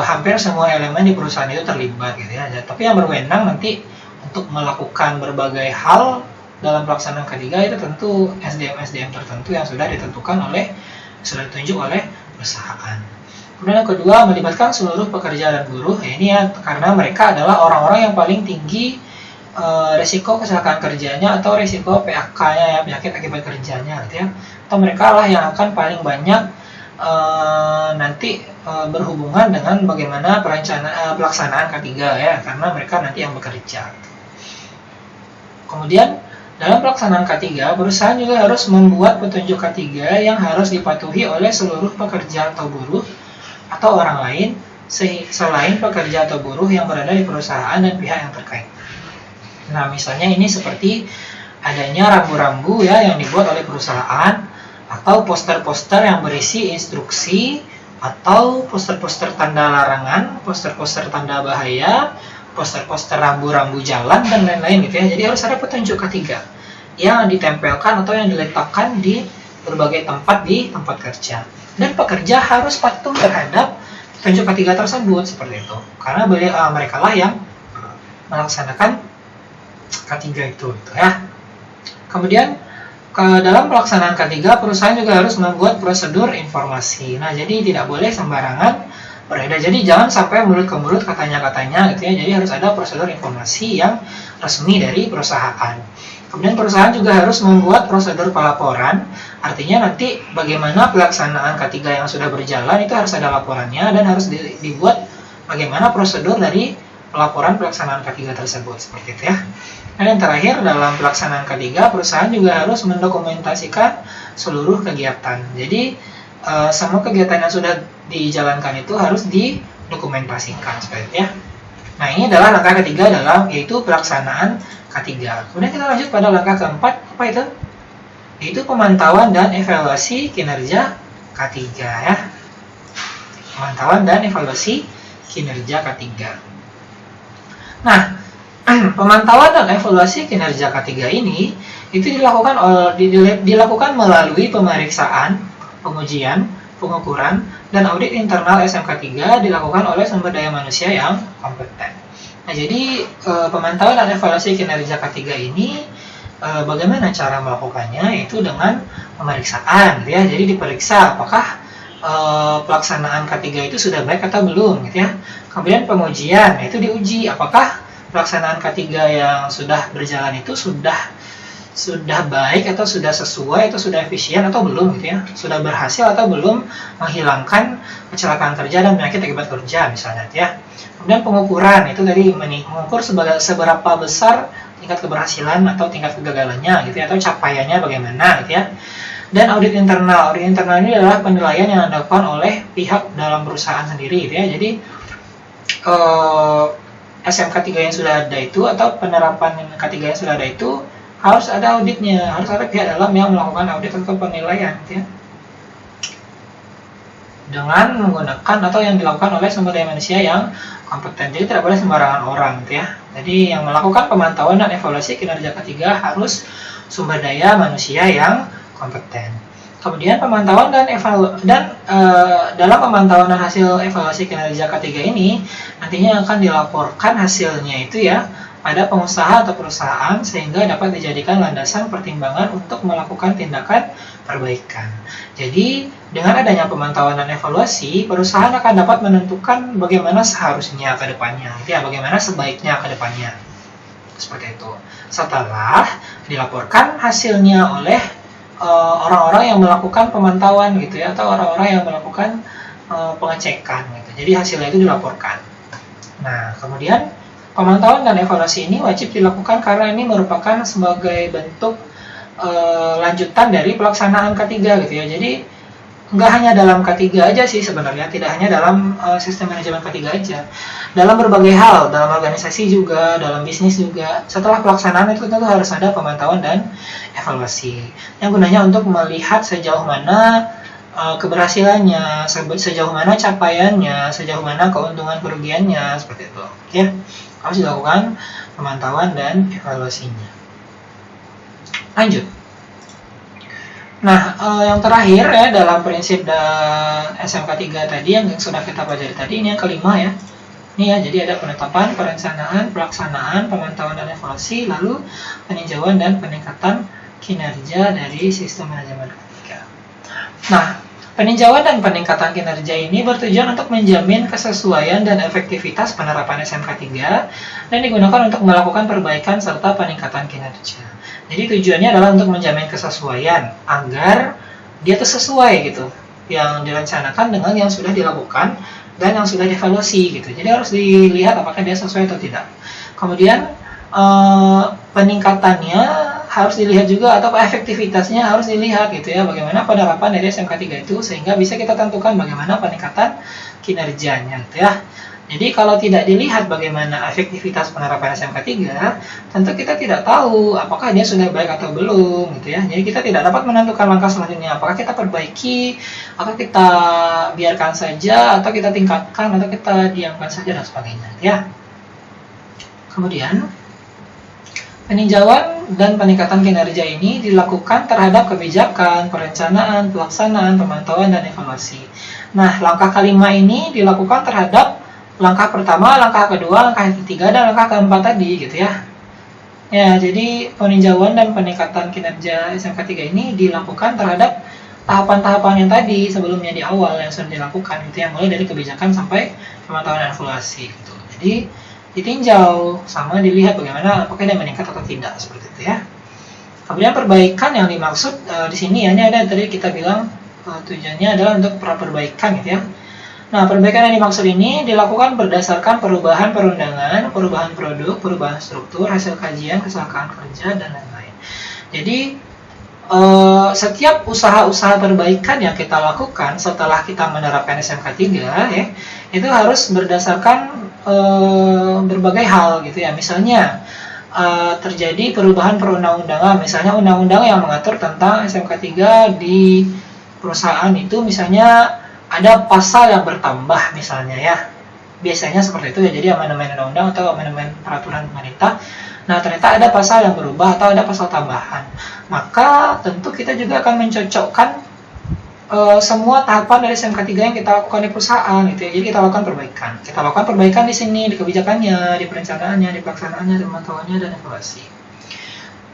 hampir semua elemen di perusahaan itu terlibat gitu ya. Tapi yang berwenang nanti untuk melakukan berbagai hal dalam pelaksanaan K3 itu tentu SDM tertentu yang sudah ditunjuk oleh perusahaan. Kemudian yang kedua, melibatkan seluruh pekerja dan buruh. Ini ya karena mereka adalah orang-orang yang paling tinggi risiko kecelakaan kerjanya atau risiko PAK-nya ya, penyakit akibat kerjanya gitu ya. Atau mereka lah yang akan paling banyak nanti berhubungan dengan bagaimana pelaksanaan K3 ya, karena mereka nanti yang bekerja. Kemudian dalam pelaksanaan K3, perusahaan juga harus membuat petunjuk K3 yang harus dipatuhi oleh seluruh pekerja atau buruh atau orang lain selain pekerja atau buruh yang berada di perusahaan dan pihak yang terkait. Nah, misalnya ini seperti adanya rambu-rambu ya yang dibuat oleh perusahaan, atau poster-poster yang berisi instruksi, atau poster-poster tanda larangan, poster-poster tanda bahaya, poster-poster rambu-rambu jalan, dan lain-lain gitu ya. Jadi harus ada petunjuk ketiga yang ditempelkan atau yang diletakkan di berbagai tempat di tempat kerja. Dan pekerja harus patuh terhadap petunjuk ketiga tersebut seperti itu. Karena mereka lah yang melaksanakan ketiga itu gitu ya. Kemudian dalam pelaksanaan ketiga, perusahaan juga harus membuat prosedur informasi. Nah, jadi tidak boleh sembarangan beredar. Jadi jangan sampai mulut ke mulut katanya gitu ya. Jadi harus ada prosedur informasi yang resmi dari perusahaan. Kemudian perusahaan juga harus membuat prosedur pelaporan. Artinya nanti bagaimana pelaksanaan ketiga yang sudah berjalan itu harus ada laporannya, dan harus dibuat bagaimana prosedur dari pelaporan pelaksanaan ketiga tersebut seperti itu ya. Dan yang terakhir, dalam pelaksanaan ketiga, perusahaan juga harus mendokumentasikan seluruh kegiatan. Jadi semua kegiatan yang sudah dijalankan itu harus didokumentasikan seperti itu ya. Nah, ini adalah langkah ketiga yaitu pelaksanaan ketiga. Kemudian kita lanjut pada langkah keempat, apa itu? Yaitu pemantauan dan evaluasi kinerja K3 ya. Pemantauan dan evaluasi kinerja K3. Nah, pemantauan dan evaluasi kinerja K3 ini itu dilakukan melalui pemeriksaan, pengujian, pengukuran, dan audit internal SMK 3 dilakukan oleh sumber daya manusia yang kompeten. Nah, jadi pemantauan dan evaluasi kinerja K3 ini bagaimana cara melakukannya? Itu dengan pemeriksaan ya. Jadi diperiksa apakah pelaksanaan K3 itu sudah baik atau belum gitu ya. Kemudian pengujian, itu diuji apakah pelaksanaan K3 yang sudah berjalan itu sudah baik atau sudah sesuai atau sudah efisien atau belum gitu ya. Sudah berhasil atau belum menghilangkan kecelakaan kerja dan penyakit akibat kerja misalnya gitu ya. Kemudian pengukuran, itu dari mengukur seberapa besar tingkat keberhasilan atau tingkat kegagalannya gitu ya, atau capaiannya bagaimana gitu ya. Dan audit internal ini adalah penilaian yang dilakukan oleh pihak dalam perusahaan sendiri gitu ya. Jadi SMK 3 yang sudah ada itu atau penerapan K3 yang sudah ada itu harus ada auditnya, harus ada pihak dalam yang melakukan audit atau penilaian gitu ya. Dengan menggunakan atau yang dilakukan oleh sumber daya manusia yang kompeten. Jadi tidak boleh sembarangan orang gitu ya. Jadi yang melakukan pemantauan dan evaluasi kinerja K3 harus sumber daya manusia yang kompeten. Kemudian pemantauan dan dalam pemantauan dan hasil evaluasi kinerja K3 ini nantinya akan dilaporkan hasilnya itu ya pada pengusaha atau perusahaan sehingga dapat dijadikan landasan pertimbangan untuk melakukan tindakan perbaikan. Jadi dengan adanya pemantauan dan evaluasi, perusahaan akan dapat menentukan bagaimana seharusnya ke depannya, ya, bagaimana sebaiknya ke depannya. Seperti itu. Setelah dilaporkan hasilnya oleh orang-orang yang melakukan pemantauan gitu ya, atau orang-orang yang melakukan pengecekan gitu. Jadi hasilnya itu dilaporkan. Nah, kemudian pemantauan dan evaluasi ini wajib dilakukan karena ini merupakan sebagai bentuk lanjutan dari pelaksanaan K3 gitu ya. Jadi nggak hanya dalam K3 aja sih sebenarnya, tidak hanya dalam sistem manajemen K3 aja. Dalam berbagai hal, dalam organisasi juga, dalam bisnis juga, setelah pelaksanaan itu tentu harus ada pemantauan dan evaluasi. Yang gunanya untuk melihat sejauh mana keberhasilannya, sejauh mana capaiannya, sejauh mana keuntungan kerugiannya, seperti itu. Ya, harus dilakukan pemantauan dan evaluasinya. Lanjut. Nah, yang terakhir ya dalam prinsip SMK 3 tadi yang sudah kita pelajari tadi, ini yang kelima ya. Ini ya, jadi ada penetapan, perencanaan, pelaksanaan, pemantauan dan evaluasi, lalu peninjauan dan peningkatan kinerja dari sistem manajemen K3. Nah, peninjauan dan peningkatan kinerja ini bertujuan untuk menjamin kesesuaian dan efektivitas penerapan SMK 3 dan digunakan untuk melakukan perbaikan serta peningkatan kinerja. Jadi tujuannya adalah untuk menjamin kesesuaian agar dia sesuai gitu yang direncanakan dengan yang sudah dilakukan dan yang sudah dievaluasi gitu. Jadi harus dilihat apakah dia sesuai atau tidak. Kemudian peningkatannya harus dilihat juga, atau efektivitasnya harus dilihat gitu ya, bagaimana penerapan dari SMK 3 itu, sehingga bisa kita tentukan bagaimana peningkatan kinerjanya gitu ya. Jadi kalau tidak dilihat bagaimana efektivitas penerapan SMK 3, tentu kita tidak tahu apakah dia sudah baik atau belum gitu ya. Jadi kita tidak dapat menentukan langkah selanjutnya, apakah kita perbaiki, atau kita biarkan saja, atau kita tingkatkan, atau kita diamkan saja dan sebagainya ya. Kemudian peninjauan dan peningkatan kinerja ini dilakukan terhadap kebijakan, perencanaan, pelaksanaan, pemantauan, dan evaluasi. Nah, langkah kelima ini dilakukan terhadap langkah pertama, langkah kedua, langkah ketiga, dan langkah keempat tadi gitu ya. Ya, jadi peninjauan dan peningkatan kinerja SMK 3 ini dilakukan terhadap tahapan-tahapan yang tadi sebelumnya di awal yang sudah dilakukan gitu ya, mulai dari kebijakan sampai pemantauan dan evaluasi gitu. Jadi ditinjau sama dilihat bagaimana apakah dia meningkat atau tidak seperti itu ya. Kemudian perbaikan yang dimaksud di sini ya, ini ada tadi kita bilang tujuannya adalah untuk perbaikan gitu ya. Nah, perbaikan yang dimaksud ini dilakukan berdasarkan perubahan perundangan, perubahan produk, perubahan struktur, hasil kajian, kecelakaan kerja, dan lain-lain. Jadi, setiap usaha-usaha perbaikan yang kita lakukan setelah kita menerapkan SMK 3 ya, itu harus berdasarkan berbagai hal gitu ya. Misalnya, terjadi perubahan perundang-undangan, misalnya undang-undang yang mengatur tentang SMK 3 di perusahaan itu misalnya ada pasal yang bertambah misalnya ya, biasanya seperti itu ya, jadi amandemen undang-undang atau amandemen peraturan pemerintah. Nah, ternyata ada pasal yang berubah atau ada pasal tambahan, maka tentu kita juga akan mencocokkan semua tahapan dari SMK 3 yang kita lakukan di perusahaan gitu ya. Jadi kita lakukan perbaikan di sini, di kebijakannya, di perencanaannya, di pelaksanaannya, di pemantauannya, dan evaluasi.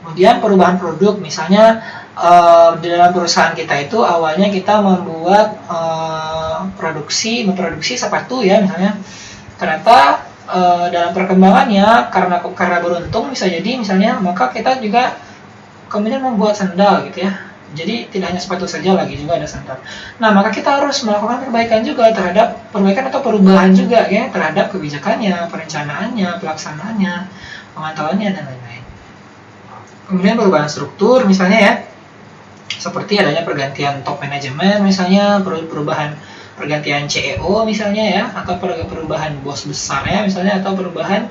Kemudian perubahan produk, misalnya di dalam perusahaan kita itu awalnya kita membuat memproduksi sepatu ya misalnya, ternyata dalam perkembangannya karena beruntung bisa jadi misalnya, maka kita juga kemudian membuat sandal gitu ya. Jadi tidak hanya sepatu saja, lagi juga ada sandal. Nah, maka kita harus melakukan perbaikan juga terhadap atau perubahan juga ya terhadap kebijakannya, perencanaannya, pelaksanaannya, pemantauannya, dan lain-lain. Kemudian perubahan struktur misalnya ya, seperti adanya pergantian top manajemen misalnya, perubahan pergantian CEO misalnya ya, atau perubahan bos besarnya misalnya, atau perubahan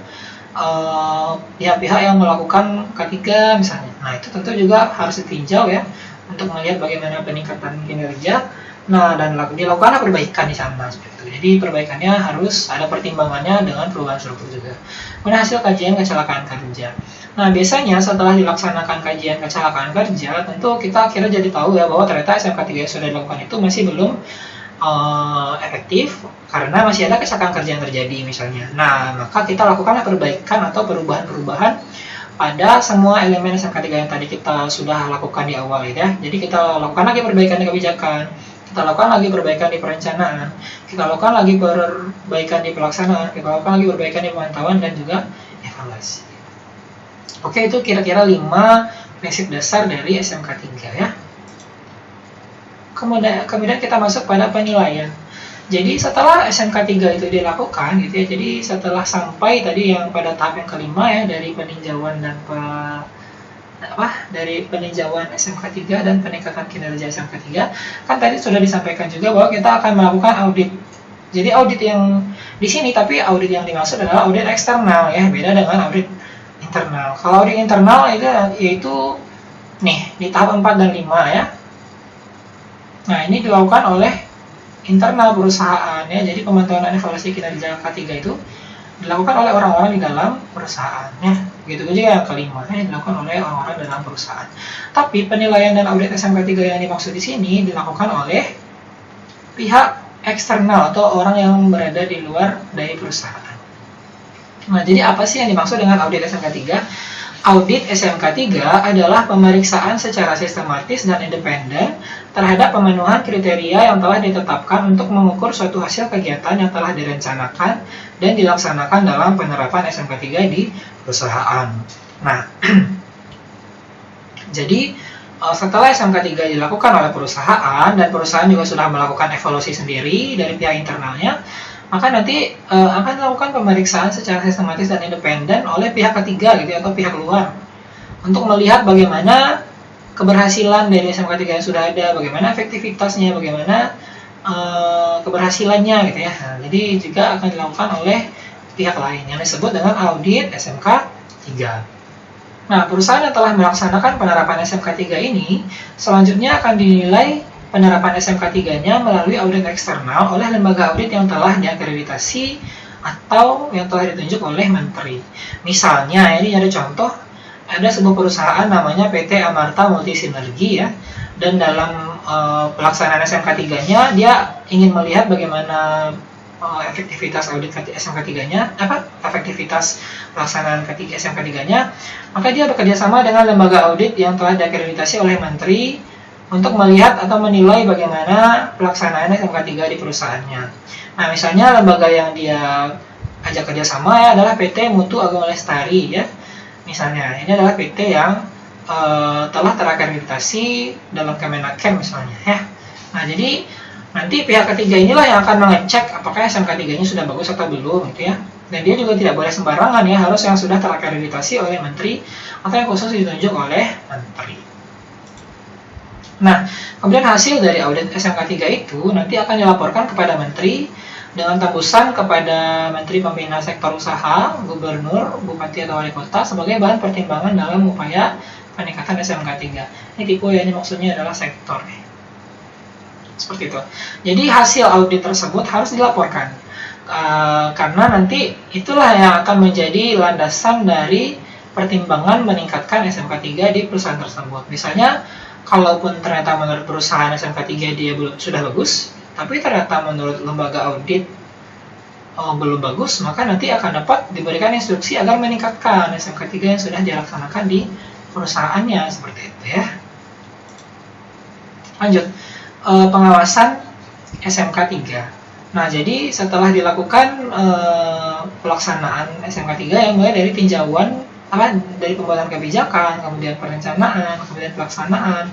pihak-pihak yang melakukan K3 misalnya. Nah, itu tentu juga harus ditinjau ya untuk melihat bagaimana peningkatan kinerja. Nah, dan dilakukan perbaikan di sana seperti itu. Jadi perbaikannya harus ada pertimbangannya dengan perubahan struktur juga. Kemudian hasil kajian kecelakaan kerja. Nah, biasanya setelah dilaksanakan kajian kecelakaan kerja, tentu kita akhirnya jadi tahu ya bahwa ternyata SMK 3 yang sudah dilakukan itu masih belum efektif karena masih ada kecelakaan kerja yang terjadi misalnya. Nah, maka kita lakukanlah perbaikan atau perubahan-perubahan pada semua elemen SMK 3 yang tadi kita sudah lakukan di awal ya. Jadi kita lakukan lagi perbaikan di kebijakan, kita lakukan lagi perbaikan di perencanaan, kita lakukan lagi perbaikan di pelaksanaan, kita lakukan lagi perbaikan di pemantauan, dan juga evaluasi. Oke, itu kira-kira 5 prinsip dasar dari SMK 3 ya. Kemudian kita masuk pada penilaian. Jadi setelah SMK 3 itu dilakukan gitu ya, jadi setelah sampai tadi yang pada tahap yang kelima ya, dari peninjauan dan dari peninjauan SMK 3 dan peningkatan kinerja SMK 3, kan tadi sudah disampaikan juga bahwa kita akan melakukan audit. Jadi audit yang di sini, tapi audit yang dimaksud adalah audit eksternal ya, beda dengan audit internal. Kalau audit internal itu yaitu nih di tahap 4 dan 5 ya. Nah, ini dilakukan oleh internal perusahaan ya. Jadi pemantauan dan evaluasi kinerja K3 itu dilakukan oleh orang-orang di dalam perusahaan ya. Begitu juga yang kelima ya, dilakukan oleh orang-orang dalam perusahaan. Tapi penilaian dan audit SMK 3 yang dimaksud di sini dilakukan oleh pihak eksternal atau orang yang berada di luar dari perusahaan. Nah, jadi apa sih yang dimaksud dengan audit SMK 3? Audit SMK 3 adalah pemeriksaan secara sistematis dan independen terhadap pemenuhan kriteria yang telah ditetapkan untuk mengukur suatu hasil kegiatan yang telah direncanakan dan dilaksanakan dalam penerapan SMK 3 di perusahaan. Nah, jadi setelah SMK 3 dilakukan oleh perusahaan dan perusahaan juga sudah melakukan evaluasi sendiri dari pihak internalnya, maka nanti akan dilakukan pemeriksaan secara sistematis dan independen oleh pihak ketiga gitu atau pihak luar. untuk melihat bagaimana keberhasilan dari SMK 3 yang sudah ada, bagaimana efektivitasnya, bagaimana keberhasilannya gitu ya. Nah, jadi juga akan dilakukan oleh pihak lain yang disebut dengan audit SMK 3. Nah, perusahaan yang telah melaksanakan penerapan SMK 3 ini selanjutnya akan dinilai penerapan SMK 3-nya melalui audit eksternal oleh lembaga audit yang telah diakreditasi atau yang telah ditunjuk oleh menteri. Misalnya, ini ada contoh, ada sebuah perusahaan namanya PT Amarta Multisinergi ya, dan dalam pelaksanaan SMK 3-nya dia ingin melihat bagaimana efektivitas audit SMK 3-nya, efektivitas pelaksanaan SMK 3-nya, maka dia bekerja sama dengan lembaga audit yang telah diakreditasi oleh menteri untuk melihat atau menilai bagaimana pelaksanaan SMK 3 di perusahaannya. Nah, misalnya lembaga yang dia ajak kerjasama ya adalah PT Mutu Agung Lestari ya. Misalnya, ini adalah PT yang telah terakreditasi dalam Kemenaker misalnya ya. Nah, jadi nanti pihak ketiga inilah yang akan mengecek apakah SMK 3-nya sudah bagus atau belum gitu ya. Dan dia juga tidak boleh sembarangan ya, harus yang sudah terakreditasi oleh menteri atau yang khusus ditunjuk oleh menteri. Nah, kemudian hasil dari audit SMK 3 itu nanti akan dilaporkan kepada menteri dengan tembusan kepada Menteri Pembina Sektor Usaha, Gubernur, Bupati atau Wali Kota sebagai bahan pertimbangan dalam upaya peningkatan SMK 3. Ini tipe ya, ini maksudnya adalah sektor. Seperti itu. Jadi hasil audit tersebut harus dilaporkan karena nanti itulah yang akan menjadi landasan dari pertimbangan meningkatkan SMK 3 di perusahaan tersebut. Misalnya, kalaupun ternyata menurut perusahaan SMK 3 dia sudah bagus, tapi ternyata menurut lembaga audit belum bagus, maka nanti akan dapat diberikan instruksi agar meningkatkan SMK 3 yang sudah dilaksanakan di perusahaannya, seperti itu ya. Lanjut. Pengawasan SMK 3. Nah, jadi setelah dilakukan pelaksanaan SMK 3 yang mulai dari tinjauan, dari pembuatan kebijakan, kemudian perencanaan, kemudian pelaksanaan,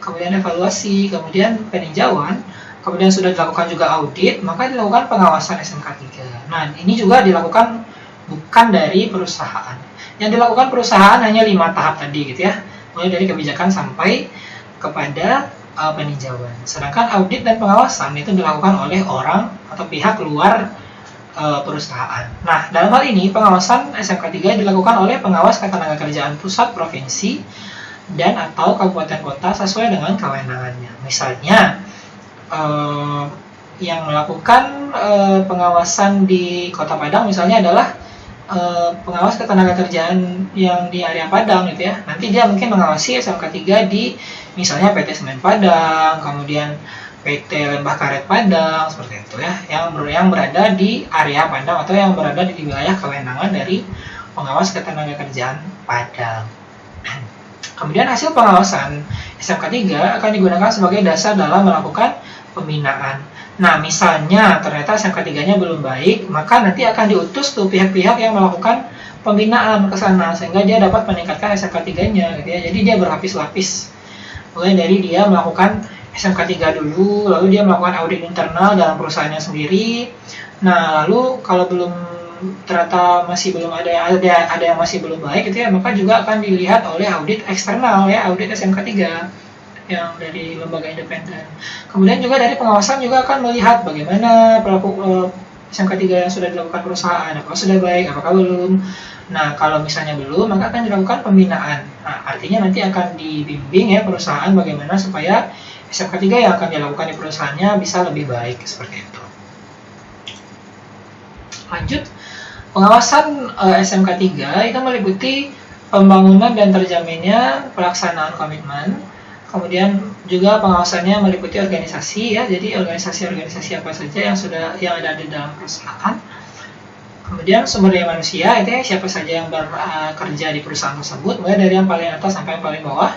kemudian evaluasi, kemudian peninjauan, kemudian sudah dilakukan juga audit, maka dilakukan pengawasan SMK 3. Nah, ini juga dilakukan bukan dari perusahaan. Yang dilakukan perusahaan hanya 5 tahap tadi gitu ya, mulai dari kebijakan sampai kepada peninjauan. Sedangkan audit dan pengawasan itu dilakukan oleh orang atau pihak luar perusahaan. Nah, dalam hal ini pengawasan SMK 3 dilakukan oleh pengawas ketenagakerjaan pusat, provinsi, dan atau kabupaten kota sesuai dengan kewenangannya. Misalnya, yang melakukan pengawasan di Kota Padang misalnya adalah pengawas ketenagakerjaan yang di area Padang gitu ya. Nanti dia mungkin mengawasi SMK 3 di misalnya PT Semen Padang, kemudian PT Lembah Karet Padang, seperti itu ya, yang berada di area Padang atau yang berada di wilayah kewenangan dari pengawas ketenagakerjaan Padang. Kemudian hasil pengawasan SMK 3 akan digunakan sebagai dasar dalam melakukan pembinaan. Nah, misalnya ternyata SMK 3-nya belum baik, maka nanti akan diutus tuh pihak-pihak yang melakukan pembinaan ke sana sehingga dia dapat meningkatkan SMK 3-nya gitu ya. Jadi dia berlapis-lapis. Mulai dari dia melakukan SMK 3 dulu, lalu dia melakukan audit internal dalam perusahaannya sendiri. Nah, lalu kalau ternyata masih belum ada yang masih belum baik gitu ya, maka juga akan dilihat oleh audit eksternal ya, audit SMK 3 yang dari lembaga independen. Kemudian juga dari pengawasan juga akan melihat bagaimana SMK 3 yang sudah dilakukan perusahaan, apakah sudah baik, apakah belum. Nah, kalau misalnya belum, maka akan dilakukan pembinaan. Nah, artinya nanti akan dibimbing ya perusahaan bagaimana supaya SMK 3 yang akan dilakukan di perusahaannya bisa lebih baik, seperti itu. Lanjut, pengawasan SMK 3 itu meliputi pembangunan dan terjaminnya pelaksanaan komitmen. Kemudian juga pengawasannya meliputi organisasi ya, jadi organisasi-organisasi apa saja yang ada di dalam perusahaan. Kemudian sumber daya manusia itu ya, siapa saja yang bekerja di perusahaan tersebut, mulai dari yang paling atas sampai yang paling bawah.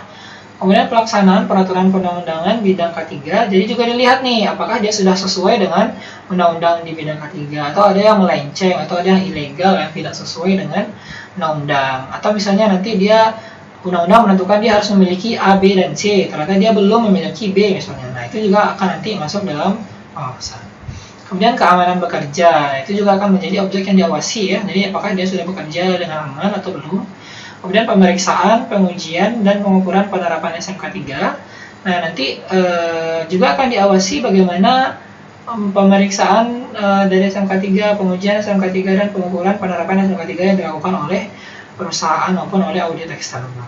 Kemudian pelaksanaan peraturan perundang-undangan bidang K3, jadi juga dilihat nih apakah dia sudah sesuai dengan undang-undang di bidang K3 atau ada yang melenceng atau ada yang ilegal yang tidak sesuai dengan undang-undang. Atau misalnya nanti dia undang-undang menentukan dia harus memiliki A, B, dan C, ternyata dia belum memiliki B misalnya. Nah, itu juga akan nanti masuk dalam pengawasan. Kemudian keamanan bekerja, itu juga akan menjadi objek yang diawasi ya. Jadi apakah dia sudah bekerja dengan aman atau belum. Kemudian pemeriksaan, pengujian, dan pengukuran penerapan SMK 3. Nah, nanti juga akan diawasi bagaimana pemeriksaan dari SMK 3, pengujian SMK 3, dan pengukuran penerapan SMK 3 yang dilakukan oleh perusahaan maupun oleh audit eksternal.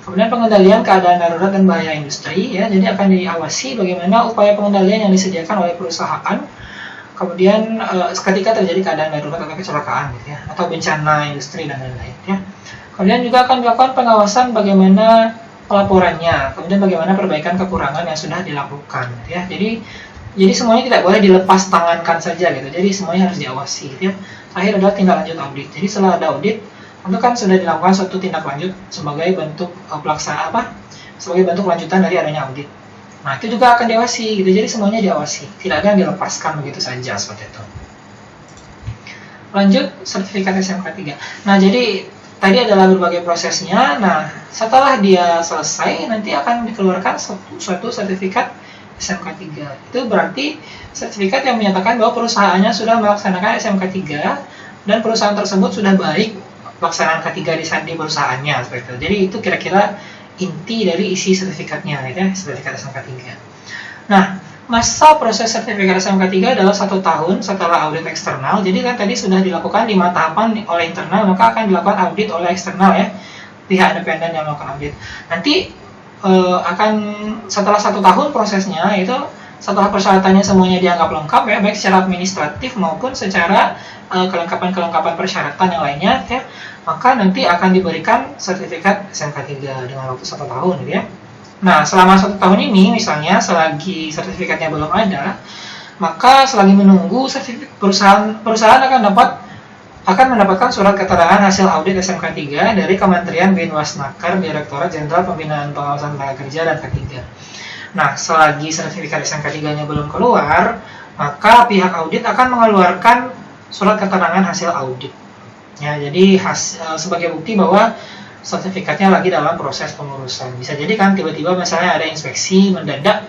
Kemudian pengendalian keadaan darurat dan bahaya industri, ya, jadi akan diawasi bagaimana upaya pengendalian yang disediakan oleh perusahaan kemudian ketika terjadi keadaan darurat atau kecelakaan gitu ya, atau bencana industri dan lain-lain ya. Kemudian juga akan dilakukan pengawasan bagaimana pelaporannya, kemudian bagaimana perbaikan kekurangan yang sudah dilakukan gitu ya. Jadi semuanya tidak boleh dilepas tangankan saja gitu. Jadi semuanya harus diawasi gitu ya. Terakhir adalah tindak lanjut audit. Jadi setelah ada audit, tentu kan sudah dilakukan suatu tindak lanjut sebagai bentuk sebagai bentuk lanjutan dari adanya audit. Nah, itu juga akan diawasi gitu. Jadi semuanya diawasi, tidak ada yang dilepaskan begitu saja seperti itu. Lanjut, sertifikat SMK 3. Nah, jadi tadi adalah berbagai prosesnya. Nah, setelah dia selesai, nanti akan dikeluarkan suatu sertifikat SMK 3. Itu berarti sertifikat yang menyatakan bahwa perusahaannya sudah melaksanakan SMK 3 dan perusahaan tersebut sudah baik pelaksanaan ketiga di perusahaannya seperti itu. Jadi itu kira-kira inti dari isi sertifikatnya gitu ya, sertifikat SMK 3. Nah, masa proses sertifikat SMK 3 adalah 1 tahun setelah audit eksternal. Jadi kan tadi sudah dilakukan 5 tahapan oleh internal, maka akan dilakukan audit oleh eksternal ya, pihak independen yang melakukan audit. Nanti akan setelah 1 tahun prosesnya itu, setelah persyaratannya semuanya dianggap lengkap ya, baik secara administratif maupun secara kelengkapan persyaratan yang lainnya ya, maka nanti akan diberikan sertifikat SMK 3 dengan waktu 1 tahun gitu ya. Nah, selama 1 tahun ini misalnya selagi sertifikatnya belum ada, maka selagi menunggu perusahaan akan mendapatkan surat keterangan hasil audit SMK 3 dari Kementerian Binwasnaker, Direktorat Jenderal Pembinaan Pengawasan Tenaga Kerja dan K3. Nah, selagi sertifikat SMK 3-nya belum keluar, maka pihak audit akan mengeluarkan surat keterangan hasil audit. Ya, jadi sebagai bukti bahwa sertifikatnya lagi dalam proses pengurusan. Bisa jadi kan tiba-tiba misalnya ada inspeksi mendadak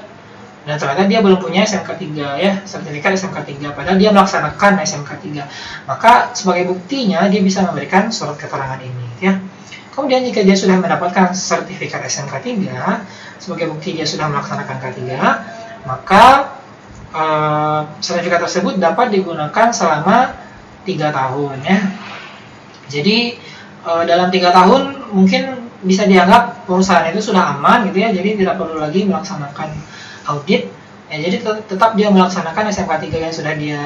dan ternyata dia belum punya SMK 3 ya, sertifikat SMK 3 padahal dia melaksanakan SMK 3. Maka sebagai buktinya dia bisa memberikan surat keterangan ini ya. Kemudian jika dia sudah mendapatkan sertifikat SMK 3 sebagai bukti dia sudah melaksanakan K3, maka sertifikat tersebut dapat digunakan selama 3 tahun ya. Jadi dalam 3 tahun mungkin bisa dianggap perusahaan itu sudah aman gitu ya, jadi tidak perlu lagi melaksanakan audit ya, jadi tetap dia melaksanakan SMK 3 yang sudah dia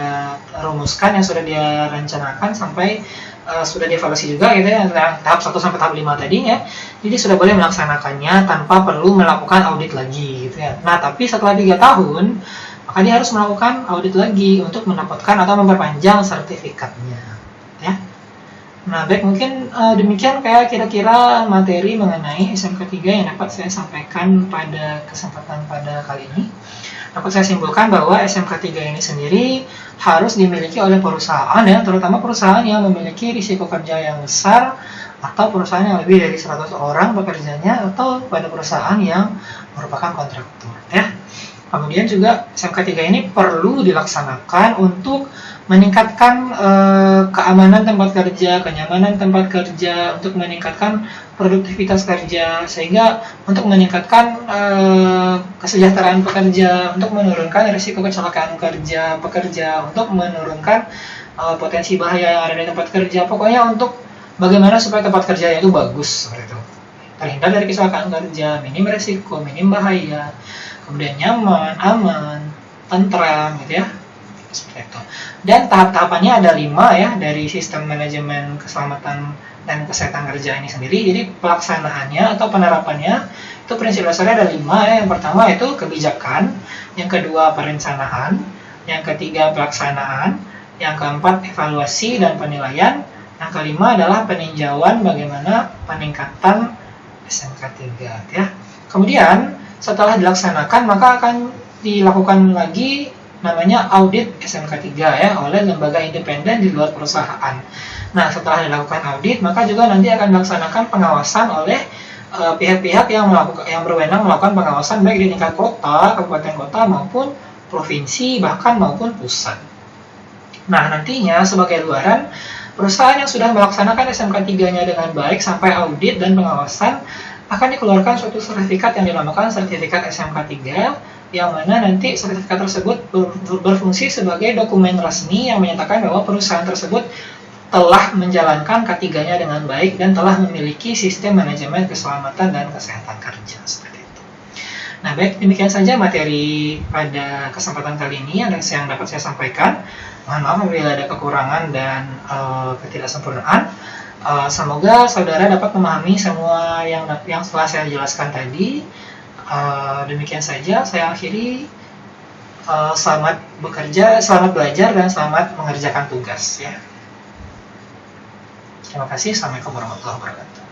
rumuskan, yang sudah dia rencanakan sampai sudah dievaluasi juga gitu ya, tahap 1 sampai tahap 5 tadi ya. Jadi sudah boleh melaksanakannya tanpa perlu melakukan audit lagi gitu ya. Nah, tapi setelah 3 tahun maka dia harus melakukan audit lagi untuk mendapatkan atau memperpanjang sertifikatnya ya. Nah, baik, mungkin demikian kayak kira-kira materi mengenai SMK 3 yang dapat saya sampaikan pada kesempatan pada kali ini. Dapat saya simpulkan bahwa SMK 3 ini sendiri harus dimiliki oleh perusahaan ya, terutama perusahaan yang memiliki risiko kerja yang besar atau perusahaan yang lebih dari 100 orang pekerjanya atau pada perusahaan yang merupakan kontraktor ya. Kemudian juga SMK 3 ini perlu dilaksanakan untuk meningkatkan keamanan tempat kerja, kenyamanan tempat kerja, untuk meningkatkan produktivitas kerja, sehingga untuk meningkatkan kesejahteraan pekerja, untuk menurunkan risiko kecelakaan pekerja, untuk menurunkan potensi bahaya yang ada di tempat kerja. Pokoknya untuk bagaimana supaya tempat kerja itu bagus, seperti itu. Terhindar dari kecelakaan kerja, minim risiko, minim bahaya, kemudian nyaman, aman, tentram, gitu ya. Seperti itu. Dan tahap-tahapannya ada 5 ya dari sistem manajemen keselamatan dan kesehatan kerja ini sendiri. Jadi pelaksanaannya atau penerapannya itu prinsip dasarnya ada 5 ya. Yang pertama itu kebijakan, yang kedua perencanaan, yang ketiga pelaksanaan, yang keempat evaluasi dan penilaian, yang kelima adalah peninjauan bagaimana peningkatan SMK 3 ya. Kemudian setelah dilaksanakan maka akan dilakukan lagi namanya audit SMK 3 ya oleh lembaga independen di luar perusahaan. Nah, setelah dilakukan audit maka juga nanti akan dilaksanakan pengawasan oleh pihak-pihak yang berwenang melakukan pengawasan baik di tingkat kota, kabupaten kota maupun provinsi bahkan maupun pusat. Nah, nantinya sebagai luaran Perusahaan yang sudah melaksanakan SMK 3-nya dengan baik sampai audit dan pengawasan akan dikeluarkan suatu sertifikat yang dinamakan sertifikat SMK 3, yang mana nanti sertifikat tersebut berfungsi sebagai dokumen resmi yang menyatakan bahwa perusahaan tersebut telah menjalankan K3-nya dengan baik dan telah memiliki sistem manajemen keselamatan dan kesehatan kerja, seperti itu. Nah, baik, demikian saja materi pada kesempatan kali ini yang dapat saya sampaikan. Mohon maaf apabila ada kekurangan dan ketidaksempurnaan. Semoga saudara dapat memahami semua yang telah saya jelaskan tadi. Demikian saja, saya akhiri. Selamat bekerja, selamat belajar, dan selamat mengerjakan tugas ya. Terima kasih. Assalamualaikum warahmatullahi wabarakatuh.